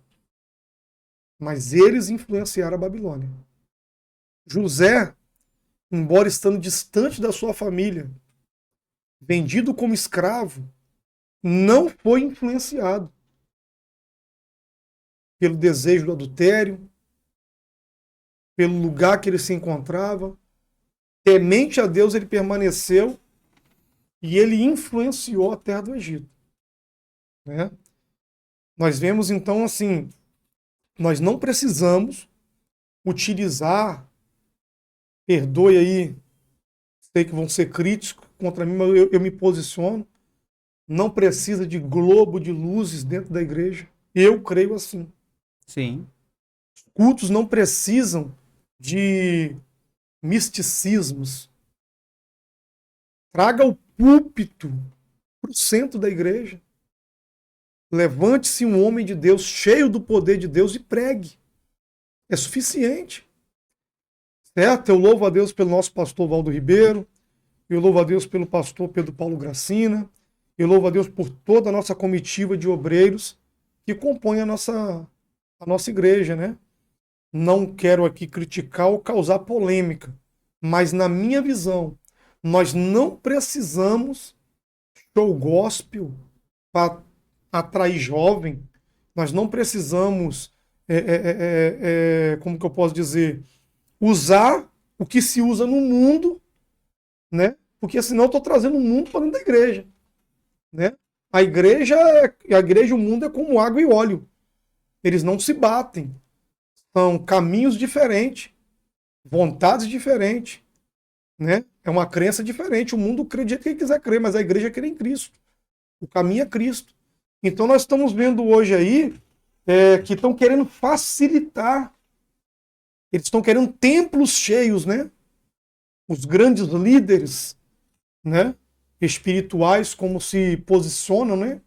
mas eles influenciaram a Babilônia. José, embora estando distante da sua família, vendido como escravo, não foi influenciado pelo desejo do adultério, pelo lugar que ele se encontrava. Temente a Deus, ele permaneceu e ele influenciou a terra do Egito. Né? Nós vemos então assim, nós não precisamos utilizar, perdoe aí, sei que vão ser críticos contra mim, mas eu me posiciono, não precisa de globo de luzes dentro da igreja. Eu creio assim. Sim. Cultos não precisam de misticismos. Traga o púlpito para o centro da igreja. Levante-se um homem de Deus cheio do poder de Deus e pregue. É suficiente. Certo? Eu louvo a Deus pelo nosso pastor Valdo Ribeiro. Eu louvo a Deus pelo pastor Pedro Paulo Gracina. Eu louvo a Deus por toda a nossa comitiva de obreiros que compõe a nossa igreja, né? Não quero aqui criticar ou causar polêmica, mas na minha visão, nós não precisamos show gospel para atrair jovem, nós não precisamos, como que eu posso dizer, usar o que se usa no mundo, né? Porque senão eu estou trazendo o mundo para dentro da igreja, né? A igreja e o mundo é como água e óleo, eles não se batem. São caminhos diferentes, vontades diferentes, né? É uma crença diferente. O mundo crê do jeito que ele quiser crer, mas a igreja crê em Cristo. O caminho é Cristo. Então nós estamos vendo hoje aí que estão querendo facilitar. Eles estão querendo templos cheios, né? Os grandes líderes, né? Espirituais, como se posicionam, né?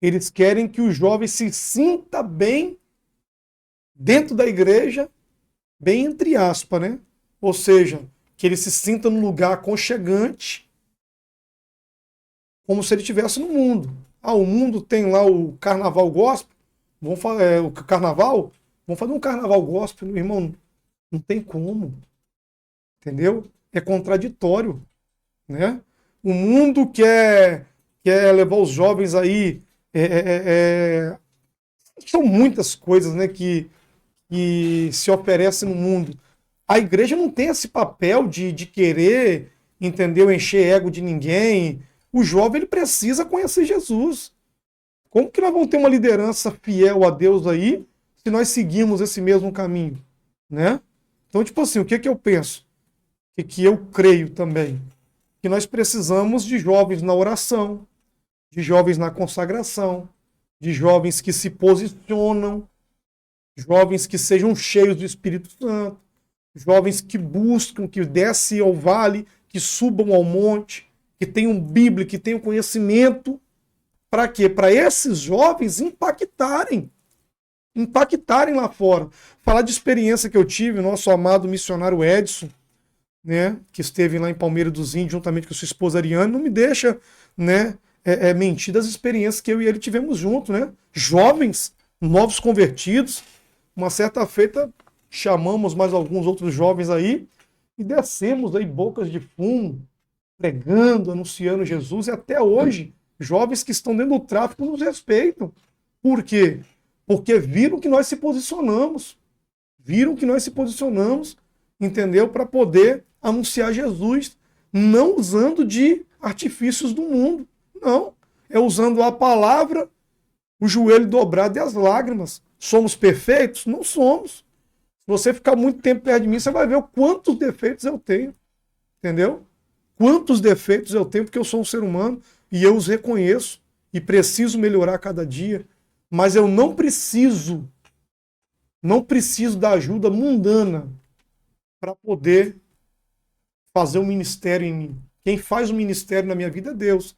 Eles querem que o jovem se sinta bem dentro da igreja, bem entre aspas, né? Ou seja, que ele se sinta num lugar aconchegante, como se ele estivesse no mundo. Ah, o mundo tem lá o carnaval gospel, vamos fazer o carnaval, vamos fazer um carnaval gospel, meu irmão, não tem como, entendeu? É contraditório, né? O mundo quer levar os jovens aí, são muitas coisas, né, que se oferece no mundo. A igreja não tem esse papel de querer, entendeu, encher ego de ninguém. O jovem ele precisa conhecer Jesus. Como que nós vamos ter uma liderança fiel a Deus aí se nós seguimos esse mesmo caminho, né? Então, tipo assim, o que eu penso? O que eu creio também? que nós precisamos de jovens na oração, de jovens na consagração, de jovens que se posicionam, jovens que sejam cheios do Espírito Santo, jovens que buscam, que descem ao vale, que subam ao monte, que tenham Bíblia, que tenham conhecimento. Para quê? Para esses jovens impactarem lá fora. Falar de experiência que eu tive, o nosso amado missionário Edson, né, que esteve lá em Palmeira dos Índios, juntamente com sua esposa Ariane, não me deixa, né, mentir das experiências que eu e ele tivemos juntos, né? Jovens, novos convertidos. Uma certa feita, chamamos mais alguns outros jovens aí e descemos aí bocas de fumo, pregando, anunciando Jesus, e até hoje, jovens que estão dentro do tráfico nos respeitam. Por quê? Porque viram que nós se posicionamos. Entendeu? Para poder anunciar Jesus, não usando de artifícios do mundo. Não. É usando a palavra, o joelho dobrado e as lágrimas. Somos perfeitos? Não somos. Se você ficar muito tempo perto de mim, você vai ver quantos defeitos eu tenho. Entendeu? Quantos defeitos eu tenho, porque eu sou um ser humano e eu os reconheço e preciso melhorar cada dia. Mas eu não preciso da ajuda mundana para poder fazer um ministério em mim. Quem faz o ministério na minha vida é Deus,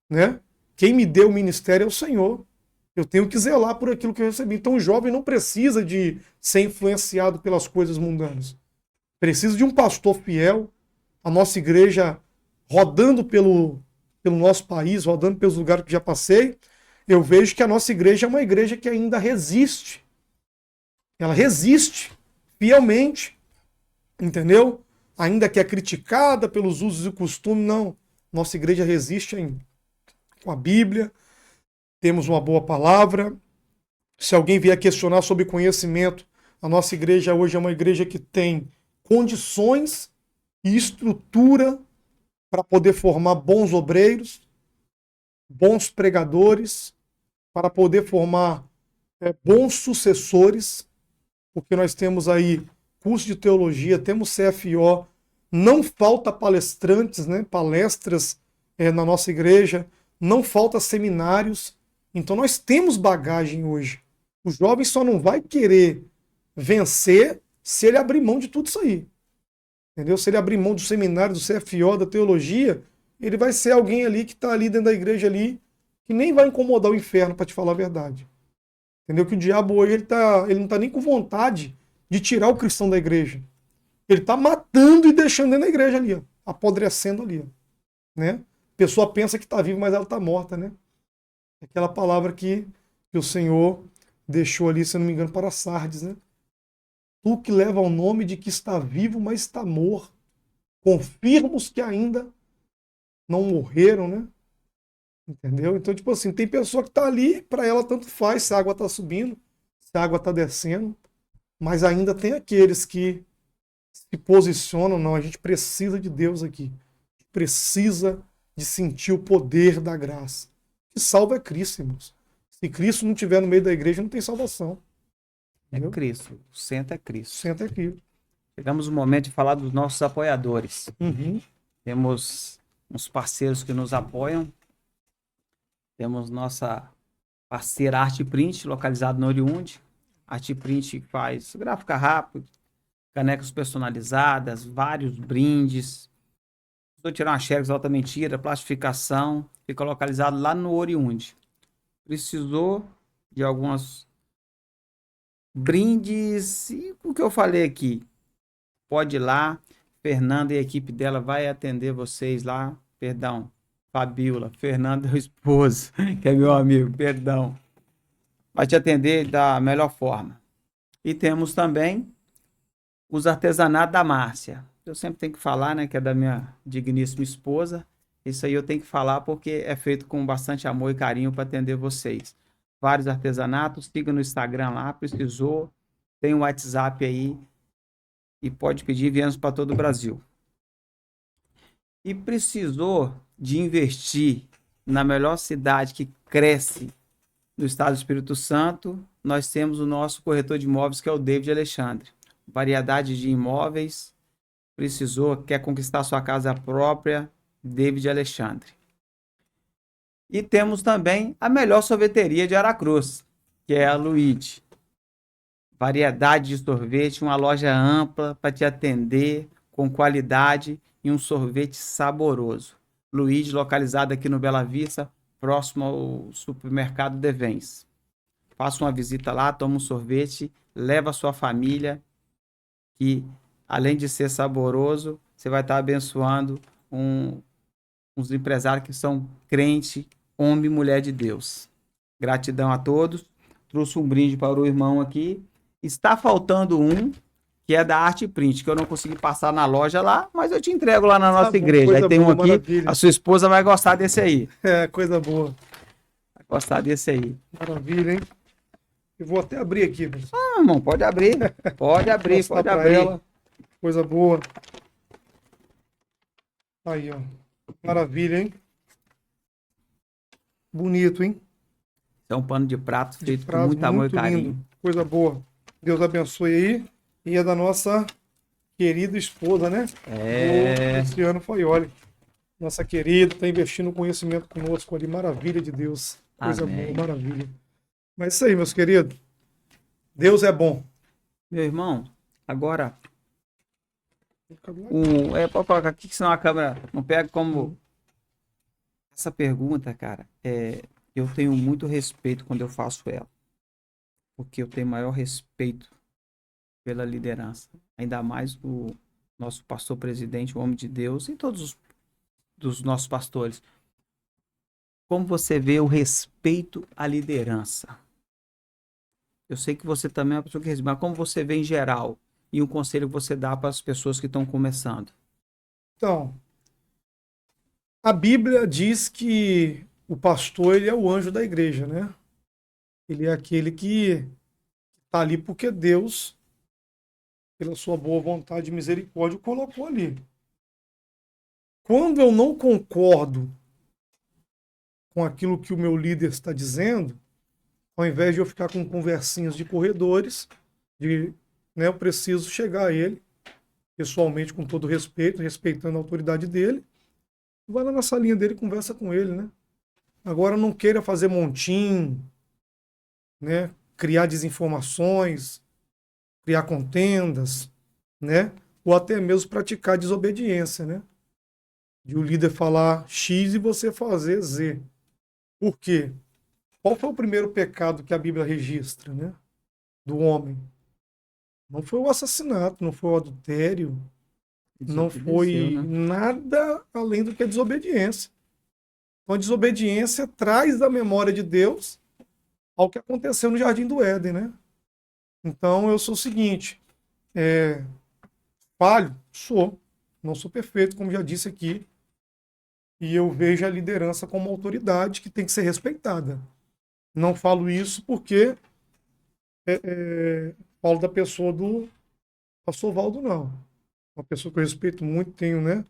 né? Quem me deu o ministério é o Senhor. Eu tenho que zelar por aquilo que eu recebi. Então o jovem não precisa de ser influenciado pelas coisas mundanas. Precisa de um pastor fiel. A nossa igreja rodando pelo nosso país, rodando pelos lugares que já passei, eu vejo que a nossa igreja é uma igreja que ainda resiste. Ela resiste fielmente, entendeu? Ainda que é criticada pelos usos e costumes, não. Nossa igreja resiste ainda. Com a Bíblia, temos uma boa palavra. Se alguém vier questionar sobre conhecimento, a nossa igreja hoje é uma igreja que tem condições e estrutura para poder formar bons obreiros, bons pregadores, para poder formar bons sucessores, porque nós temos aí curso de teologia, temos CFO, não falta palestrantes, né, palestras na nossa igreja, não falta seminários, então nós temos bagagem hoje. O jovem só não vai querer vencer se ele abrir mão de tudo isso aí. Entendeu? Se ele abrir mão do seminário, do CFO, da teologia, ele vai ser alguém ali que está ali dentro da igreja ali, que nem vai incomodar o inferno, para te falar a verdade. Entendeu? Que o diabo hoje ele não está nem com vontade de tirar o cristão da igreja. Ele está matando e deixando dentro da igreja ali, ó, apodrecendo ali. Ó, né? A pessoa pensa que está viva, mas ela está morta, né? Aquela palavra que o Senhor deixou ali, se eu não me engano, para Sardes, né? Tu que leva o nome de que está vivo, mas está morto. Confirma os que ainda não morreram, né? Entendeu? Então, tipo assim, tem pessoa que está ali, para ela tanto faz se a água está subindo, se a água está descendo, mas ainda tem aqueles que se posicionam, não, a gente precisa de Deus aqui. A gente precisa de sentir o poder da graça. O que salva é Cristo, irmãos. Se Cristo não estiver no meio da igreja, não tem salvação. Entendeu? É Cristo. O centro é Cristo. O centro é Cristo. Chegamos no momento de falar dos nossos apoiadores. Uhum. Temos uns parceiros que nos apoiam. Temos nossa parceira Arte Print, localizada no Oriundi. Arte Print faz gráfica rápida, canecas personalizadas, vários brindes. Vou tirar uma xerox, alta mentira, plastificação. Fica localizado lá no Oriundi. Precisou de algumas brindes e o que eu falei aqui. Pode ir lá. Fernanda e a equipe dela vai atender vocês lá. Perdão. Fabiola, Fernando é o esposo, que é meu amigo, perdão. Vai te atender da melhor forma. E temos também os artesanatos da Márcia. Eu sempre tenho que falar, né, que é da minha digníssima esposa. Isso aí eu tenho que falar porque é feito com bastante amor e carinho para atender vocês. Vários artesanatos, siga no Instagram lá, precisou, tem o WhatsApp aí e pode pedir, viemos para todo o Brasil. E precisou de investir na melhor cidade que cresce no estado do Espírito Santo, nós temos o nosso corretor de imóveis, que é o David Alexandre. Variedade de imóveis, precisou, quer conquistar sua casa própria, David Alexandre. E temos também a melhor sorveteria de Aracruz, que é a Luigi. Variedade de sorvete, uma loja ampla para te atender, com qualidade e um sorvete saboroso. Luigi, localizado aqui no Bela Vista, próximo ao supermercado Devens. Faça uma visita lá, toma um sorvete, leva a sua família, que além de ser saboroso, você vai estar abençoando uns empresários que são crente, homem e mulher de Deus. Gratidão a todos. Trouxe um brinde para o irmão aqui. Está faltando um, que é da Arte Print, que eu não consegui passar na loja lá, mas eu te entrego lá na nossa igreja. Aí tem um aqui, maravilha. A sua esposa vai gostar desse aí. É, coisa boa. Vai gostar desse aí. Maravilha, hein? Eu vou até abrir aqui. Ah, irmão, pode abrir. Pode abrir, pode abrir. Ela. Coisa boa. Aí, ó. Maravilha, hein? Bonito, hein? É um pano de prato feito com muito amor e carinho. Lindo. Coisa boa. Deus abençoe aí. E é da nossa querida esposa, né? É. Luciano Faioli. Nossa querida, está investindo conhecimento conosco ali. Maravilha de Deus. Coisa Amém. boa, maravilha. Mas isso aí, meus queridos. Deus é bom. Meu irmão, agora. Pode colocar aqui, que senão a câmera não pega como. Essa pergunta, cara, eu tenho muito respeito quando eu faço ela. Porque eu tenho maior respeito pela liderança. Ainda mais o nosso pastor presidente, o homem de Deus, e todos dos nossos pastores. Como você vê o respeito à liderança? Eu sei que você também é uma pessoa que respeita, mas como você vê em geral? E um conselho que você dá para as pessoas que estão começando? Então, a Bíblia diz que o pastor, ele é o anjo da igreja, né? Ele é aquele que está ali porque Deus, pela sua boa vontade e misericórdia, o colocou ali. Quando eu não concordo com aquilo que o meu líder está dizendo, ao invés de eu ficar com conversinhas de corredores, eu preciso chegar a ele, pessoalmente, com todo respeito, respeitando a autoridade dele, vai lá na salinha dele e conversa com ele, né? Agora não queira fazer montim, né? Criar desinformações, criar contendas, né? Ou até mesmo praticar desobediência, né? De o líder falar X e você fazer Z. Por quê? Qual foi o primeiro pecado que a Bíblia registra, né? Do homem? Não foi o assassinato, não foi o adultério, não foi nada além do que a desobediência. Então a desobediência traz da memória de Deus ao que aconteceu no Jardim do Éden, né? Então eu sou o seguinte, falho? Sou. Não sou perfeito, como já disse aqui. E eu vejo a liderança como uma autoridade que tem que ser respeitada. Não falo isso porque falo da pessoa do pastor Valdo, não. Uma pessoa que eu respeito muito, tenho, né,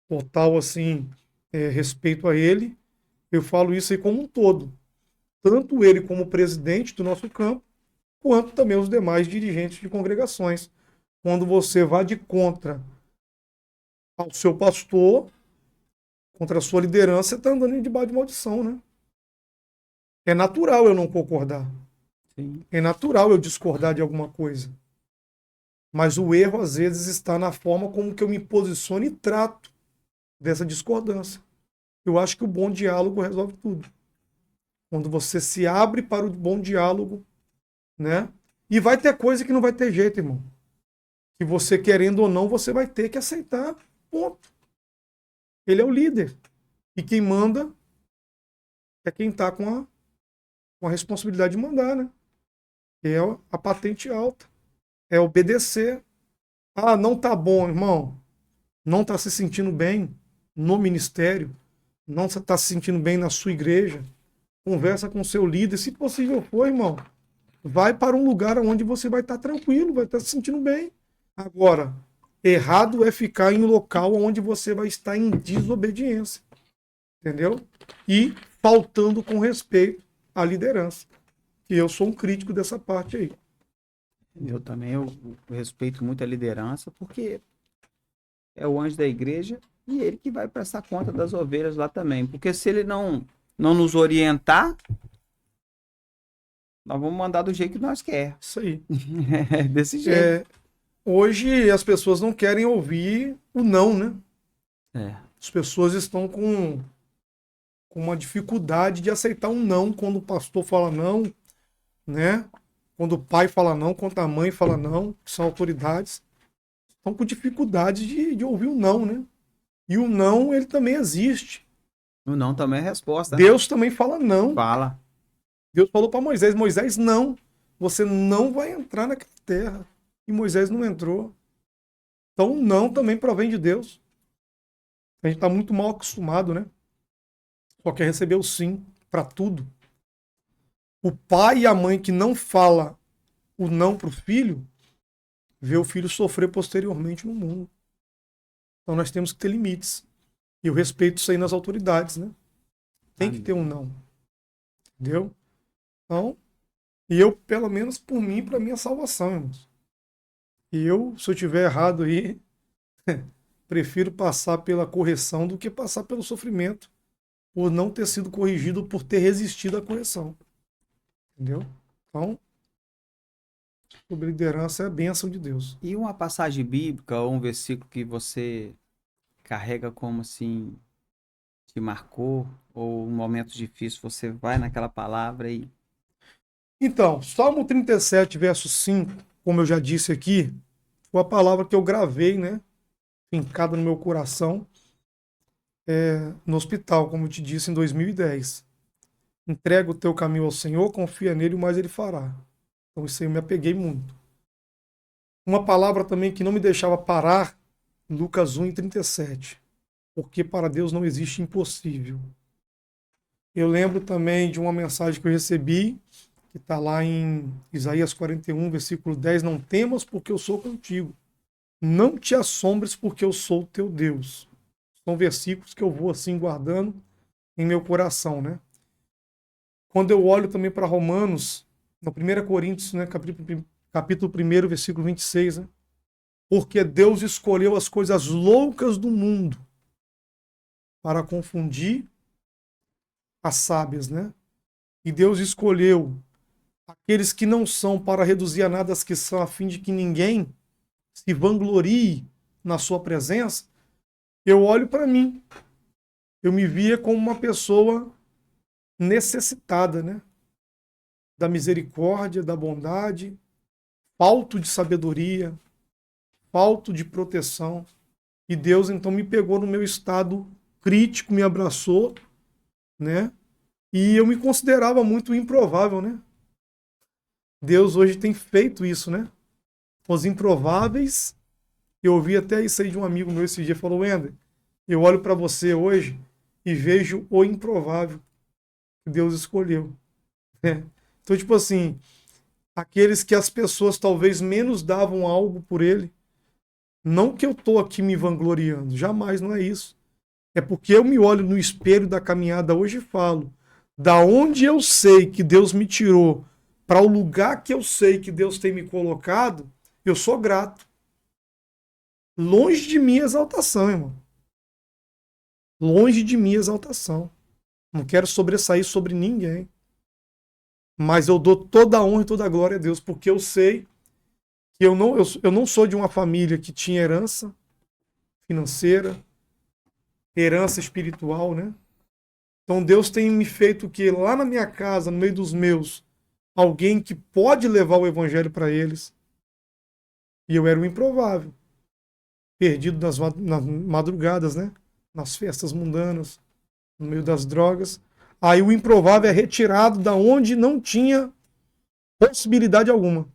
total, assim, respeito a ele. Eu falo isso aí como um todo. Tanto ele como presidente do nosso campo, quanto também os demais dirigentes de congregações. Quando você vai de contra ao seu pastor, contra a sua liderança, você está andando debaixo de maldição, né? É natural eu não concordar. Sim. É natural eu discordar de alguma coisa. Mas o erro, às vezes, está na forma como que eu me posiciono e trato dessa discordância. Eu acho que o bom diálogo resolve tudo. Quando você se abre para o bom diálogo, né? E vai ter coisa que não vai ter jeito, irmão. Que você, querendo ou não, você vai ter que aceitar. Ponto. Ele é o líder. E quem manda é quem está com a responsabilidade de mandar, né? É a patente alta. É obedecer. Ah, não tá bom, irmão. Não tá se sentindo bem no ministério. Não tá se sentindo bem na sua igreja. Conversa com o seu líder. Se possível for, irmão, vai para um lugar onde você vai estar tranquilo, vai estar se sentindo bem. Agora, errado é ficar em um local onde você vai estar em desobediência. Entendeu? E faltando com respeito à liderança. E eu sou um crítico dessa parte aí. Eu também eu respeito muito a liderança, porque é o anjo da igreja e ele que vai prestar conta das ovelhas lá também. Porque se ele não nos orientar, nós vamos mandar do jeito que nós quer. Isso aí. Desse jeito. Hoje as pessoas não querem ouvir o não, né? É. As pessoas estão com uma dificuldade de aceitar um não quando o pastor fala não, né? Quando o pai fala não, quando a mãe fala não, que são autoridades, estão com dificuldade de ouvir o não, né? E o não, ele também existe. O não também é resposta. Deus também fala não. Fala. Deus falou para Moisés, Moisés, não, você não vai entrar naquela terra. E Moisés não entrou. Então o não também provém de Deus. A gente está muito mal acostumado, né? Só quer receber o sim para tudo. O pai e a mãe que não fala o não para o filho, vê o filho sofrer posteriormente no mundo. Então nós temos que ter limites. E eu respeito isso aí nas autoridades, né? Tem que ter um não. Entendeu? Então, e eu, pelo menos por mim, para minha salvação, irmãos. E eu, se eu tiver errado aí, prefiro passar pela correção do que passar pelo sofrimento por não ter sido corrigido, por ter resistido à correção. Entendeu? Então, sobre liderança é a bênção de Deus. E uma passagem bíblica ou um versículo que você carrega como assim, te marcou, ou um momento difícil, você vai naquela palavra e... Então, Salmo 37, verso 5, como eu já disse aqui, foi a palavra que eu gravei, né? Fincada no meu coração, no hospital, como eu te disse, em 2010. Entrega o teu caminho ao Senhor, confia nele, o mais ele fará. Então isso aí eu me apeguei muito. Uma palavra também que não me deixava parar, Lucas 1:37. Porque para Deus não existe impossível. Eu lembro também de uma mensagem que eu recebi, que está lá em Isaías 41, versículo 10. Não temas porque eu sou contigo. Não te assombres porque eu sou teu Deus. São versículos que eu vou assim guardando em meu coração, né? Quando eu olho também para Romanos, no 1 Coríntios, né, capítulo 1, versículo 26, né? Porque Deus escolheu as coisas loucas do mundo para confundir as sábias, né? E Deus escolheu aqueles que não são para reduzir a nada as que são, a fim de que ninguém se vanglorie na sua presença. Eu olho para mim, eu me via como uma pessoa necessitada, né? Da misericórdia, da bondade, falto de sabedoria, falto de proteção. E Deus então me pegou no meu estado crítico, me abraçou, né? E eu me considerava muito improvável, né? Deus hoje tem feito isso, né? Os improváveis. Eu ouvi até isso aí de um amigo meu esse dia, falou, Wender, eu olho para você hoje e vejo o improvável que Deus escolheu. Né? Então, tipo assim, aqueles que as pessoas talvez menos davam algo por ele, não que eu tô aqui me vangloriando, jamais, não é isso. É porque eu me olho no espelho da caminhada hoje e falo, da onde eu sei que Deus me tirou para o lugar que eu sei que Deus tem me colocado, eu sou grato. Longe de mim a exaltação, irmão. Longe de mim a exaltação. Não quero sobressair sobre ninguém. Mas eu dou toda a honra e toda a glória a Deus, porque eu sei que eu não sou de uma família que tinha herança financeira, herança espiritual, né? Então Deus tem me feito que lá na minha casa, no meio dos meus, alguém que pode levar o evangelho para eles. E eu era o improvável. Perdido nas madrugadas, né? Nas festas mundanas, no meio das drogas. Aí o improvável é retirado da onde não tinha possibilidade alguma.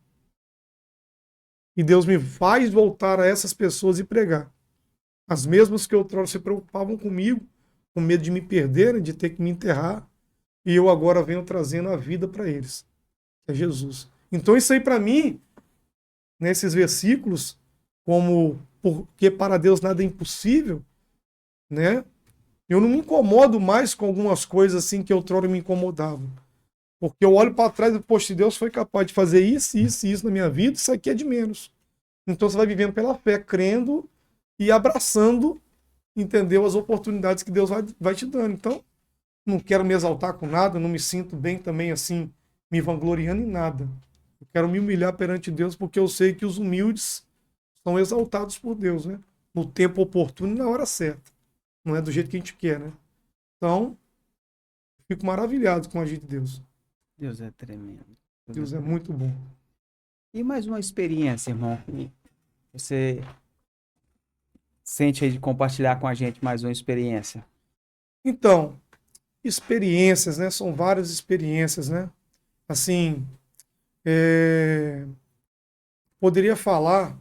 E Deus me faz voltar a essas pessoas e pregar. As mesmas que outrora se preocupavam comigo, com medo de me perderem, de ter que me enterrar. E eu agora venho trazendo a vida para eles. Que é Jesus. Então isso aí para mim, nesses versículos, como porque para Deus nada é impossível, né? Eu não me incomodo mais com algumas coisas assim que outrora me incomodavam. Porque eu olho para trás e, poxa, Deus foi capaz de fazer isso, isso e isso na minha vida, isso aqui é de menos. Então você vai vivendo pela fé, crendo e abraçando entendeu as oportunidades que Deus vai te dando. Então, não quero me exaltar com nada, não me sinto bem também assim, me vangloriando em nada. Eu quero me humilhar perante Deus porque eu sei que os humildes são exaltados por Deus, né? No tempo oportuno e na hora certa. Não é do jeito que a gente quer, né? Então, fico maravilhado com a gente de Deus. Deus é tremendo. Deus é muito bom. E mais uma experiência, irmão, que você sente aí de compartilhar com a gente mais uma experiência? Então, experiências, né? São várias experiências, né? Assim, poderia falar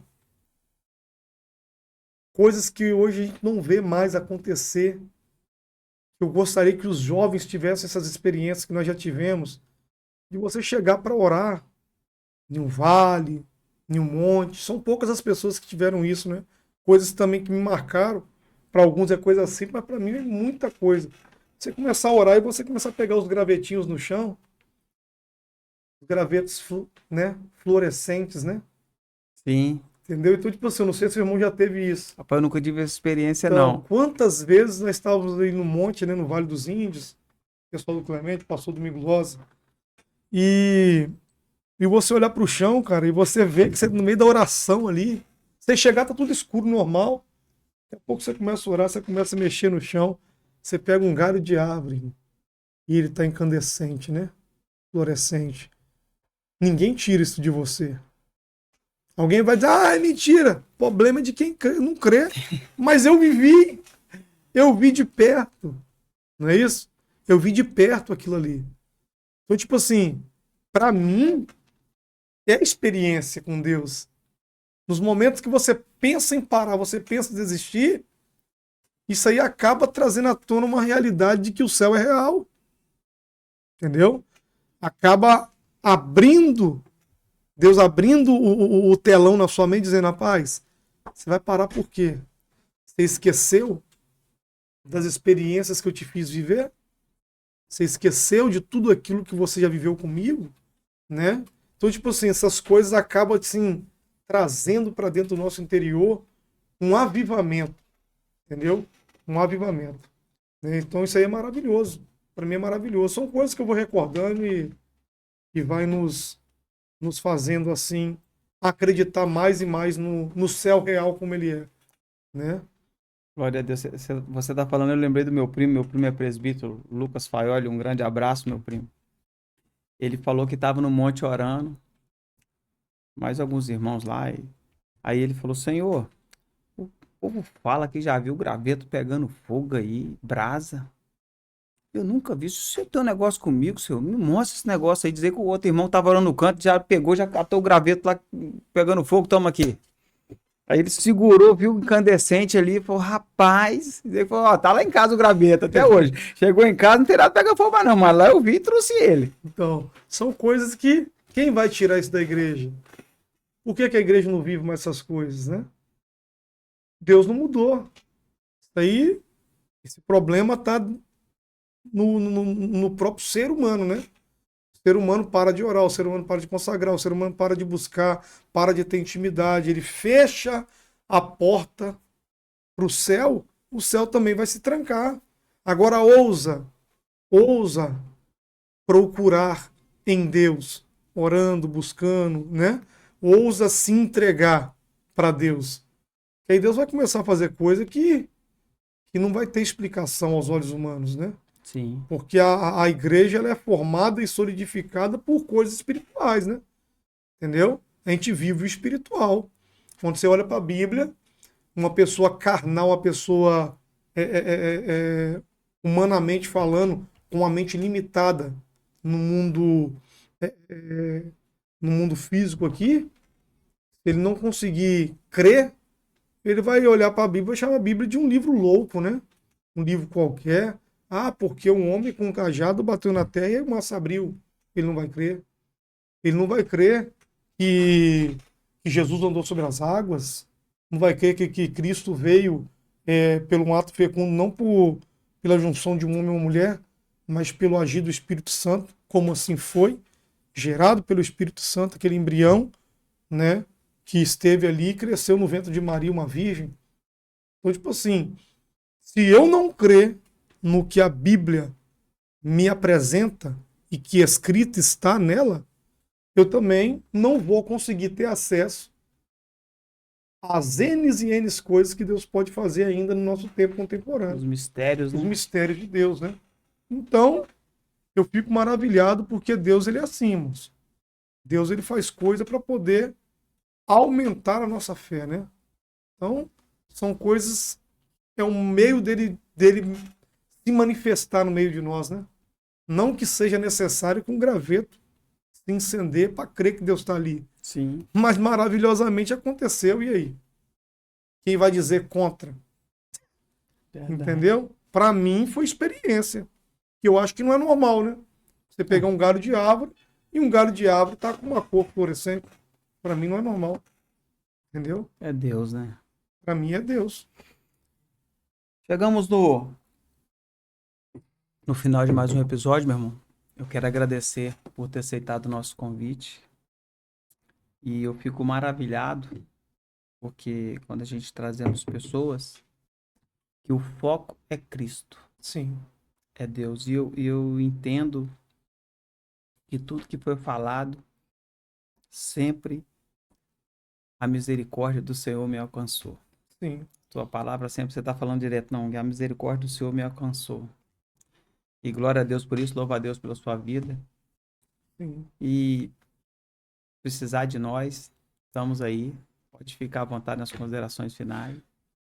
coisas que hoje a gente não vê mais acontecer. Eu gostaria que os jovens tivessem essas experiências que nós já tivemos, de você chegar para orar em um vale, em um monte. São poucas as pessoas que tiveram isso, né? Coisas também que me marcaram. Para alguns é coisa simples, mas para mim é muita coisa. Você começar a orar e você começar a pegar os gravetinhos no chão, os gravetos, né, fluorescentes, né? Sim. Entendeu? Então, tipo assim, eu não sei se o irmão já teve isso. Rapaz, eu nunca tive essa experiência, Então, não. quantas vezes nós estávamos aí no monte, né, no Vale dos Índios, o pessoal do Clemente, passou Domingo Losa, e você olhar para o chão, cara, e você vê que você no meio da oração ali, você chegar, tá tudo escuro, normal, daqui a pouco você começa a orar, você começa a mexer no chão, você pega um galho de árvore, e ele tá incandescente, né? Fluorescente. Ninguém tira isso de você. Alguém vai dizer, ah, é mentira. Problema é de quem não crê. Mas eu vi de perto. Não é isso? Eu vi de perto aquilo ali. Então, tipo assim, para mim, é experiência com Deus. Nos momentos que você pensa em parar, você pensa em desistir, isso aí acaba trazendo à tona uma realidade de que o céu é real. Entendeu? Acaba abrindo, Deus abrindo o telão na sua mente, dizendo, rapaz, você vai parar por quê? Você esqueceu das experiências que eu te fiz viver? Você esqueceu de tudo aquilo que você já viveu comigo? Né? Então, tipo assim, essas coisas acabam, assim, trazendo para dentro do nosso interior um avivamento, entendeu? Um avivamento. Né? Então, isso aí é maravilhoso. Para mim é maravilhoso. São coisas que eu vou recordando e vai nos fazendo, assim, acreditar mais e mais no céu real como ele é. Né? Glória a Deus. Você tá falando, eu lembrei do meu primo é presbítero, Lucas Faioli, um grande abraço, meu primo. Ele falou que estava no monte orando, mais alguns irmãos lá, aí ele falou, Senhor, o povo fala que já viu o graveto pegando fogo aí, brasa. Eu nunca vi. Se você tem um negócio comigo, senhor, me mostra esse negócio aí. Dizer que o outro irmão tava orando no canto, já pegou, já catou o graveto lá, pegando fogo, toma aqui. Aí ele segurou, viu o incandescente ali, e falou, rapaz, ele falou, ó, tá lá em casa o graveto até hoje. Chegou em casa, não tem nada pega fogo, não, mas lá eu vi e trouxe ele. Então, são coisas que quem vai tirar isso da igreja? Por que a igreja não vive mais essas coisas, né? Deus não mudou. Isso aí, esse problema está no próprio ser humano, né? O ser humano para de orar, o ser humano para de consagrar, o ser humano para de buscar, para de ter intimidade, ele fecha a porta para o céu também vai se trancar. Agora ousa procurar em Deus, orando, buscando, né? Ousa se entregar para Deus. E aí Deus vai começar a fazer coisa que não vai ter explicação aos olhos humanos, né? Sim. Porque a igreja ela é formada e solidificada por coisas espirituais, né? Entendeu? A gente vive o espiritual. Quando você olha para a Bíblia, uma pessoa carnal, uma pessoa humanamente falando, com uma mente limitada no mundo, no mundo físico aqui, se ele não conseguir crer, ele vai olhar para a Bíblia e chamar a Bíblia de um livro louco, né? Um livro qualquer. Ah, porque um homem com um cajado bateu na terra e o mar se abriu. Ele não vai crer. Ele não vai crer que Jesus andou sobre as águas. Não vai crer que Cristo veio pelo ato fecundo, não pela junção de um homem e uma mulher, mas pelo agir do Espírito Santo, como assim foi, gerado pelo Espírito Santo, aquele embrião, né, que esteve ali e cresceu no ventre de Maria, uma virgem. Então, tipo assim, Se eu não crer no que a Bíblia me apresenta e que escrito está nela, eu também não vou conseguir ter acesso às N e N coisas que Deus pode fazer ainda no nosso tempo contemporâneo. Os mistérios, Os né? mistérios de Deus, né? Então, eu fico maravilhado porque Deus, ele é assim, irmãos. Deus, ele faz coisa para poder aumentar a nossa fé, né? Então, são coisas, é um meio dele se manifestar no meio de nós, né? Não que seja necessário que um graveto se incender para crer que Deus está ali. Sim. Mas maravilhosamente aconteceu, e aí? Quem vai dizer contra? Verdade. Entendeu? Para mim foi experiência. Que eu acho que não é normal, né? Você pegar um galho de árvore e um galho de árvore tá com uma cor fluorescente. Para mim não é normal. Entendeu? É Deus, né? Para mim é Deus. Chegamos no final de mais um episódio, meu irmão. Eu quero agradecer por ter aceitado o nosso convite. E eu fico maravilhado, porque quando a gente trazemos pessoas, que o foco é Cristo, Sim. é Deus. E eu entendo que tudo que foi falado, sempre a misericórdia do Senhor me alcançou. Sim. Tua palavra sempre você está falando direto, não, que a misericórdia do Senhor me alcançou. E glória a Deus por isso, louva a Deus pela sua vida. Sim. E precisar de nós, estamos aí. Pode ficar à vontade nas considerações finais.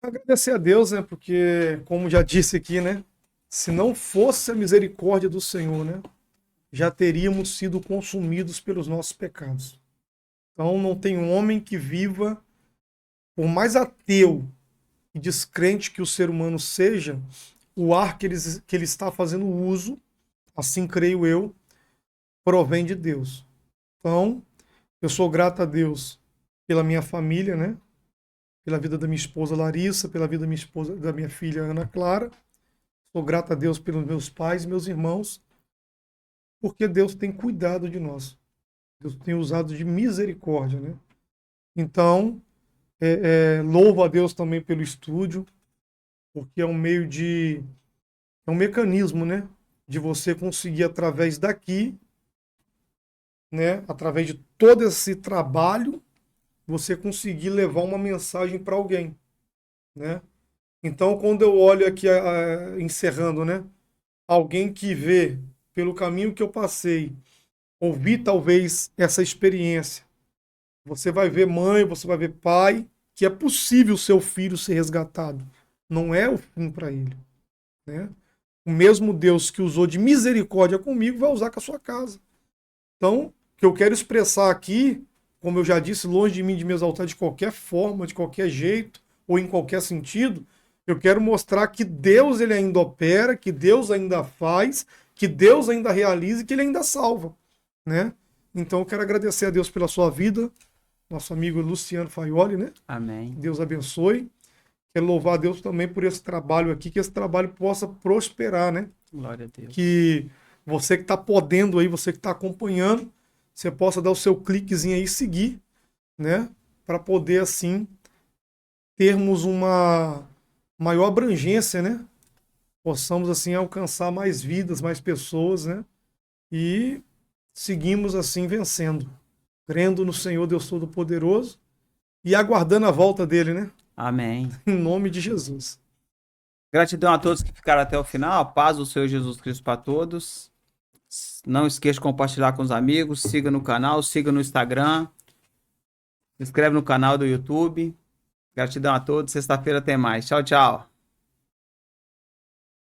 Agradecer a Deus, né? Porque, como já disse aqui, né? Se não fosse a misericórdia do Senhor, né? Já teríamos sido consumidos pelos nossos pecados. Então, não tem um homem que viva, por mais ateu e descrente que o ser humano seja, o ar que ele está fazendo uso, assim creio eu, provém de Deus. Então, eu sou grato a Deus pela minha família, né? Pela vida da minha esposa Larissa, pela vida da minha filha Ana Clara. Sou grato a Deus pelos meus pais e meus irmãos, porque Deus tem cuidado de nós. Deus tem usado de misericórdia, né? Então, louvo a Deus também pelo estúdio, porque é um meio de... é um mecanismo, né? De você conseguir, através daqui, né? Através de todo esse trabalho, você conseguir levar uma mensagem para alguém, né? Então, quando eu olho aqui, encerrando, né? Alguém que vê pelo caminho que eu passei, ouvir talvez essa experiência, você vai ver mãe, você vai ver pai, que é possível o seu filho ser resgatado. Não é o fim para ele, né? O mesmo Deus que usou de misericórdia comigo vai usar com a sua casa. Então, o que eu quero expressar aqui, como eu já disse, longe de mim de me exaltar de qualquer forma, de qualquer jeito ou em qualquer sentido, eu quero mostrar que Deus ele ainda opera, que Deus ainda faz, que Deus ainda realiza e que ele ainda salva, né? Então eu quero agradecer a Deus pela sua vida, nosso amigo Luciano Faioli, né? Amém. Deus abençoe. Quero louvar a Deus também por esse trabalho aqui, que esse trabalho possa prosperar, né? Glória a Deus. Que você que está podendo aí, você que está acompanhando, você possa dar o seu cliquezinho aí e seguir, né? Para poder, assim, termos uma maior abrangência, né? Possamos, assim, alcançar mais vidas, mais pessoas, né? E seguimos, assim, vencendo. Crendo no Senhor Deus Todo-Poderoso e aguardando a volta dele, né? Amém. Em nome de Jesus. Gratidão a todos que ficaram até o final. A paz do Senhor Jesus Cristo para todos. Não esqueça de compartilhar com os amigos. Siga no canal, siga no Instagram. Se inscreve no canal do YouTube. Gratidão a todos. Sexta-feira tem mais. Tchau, tchau.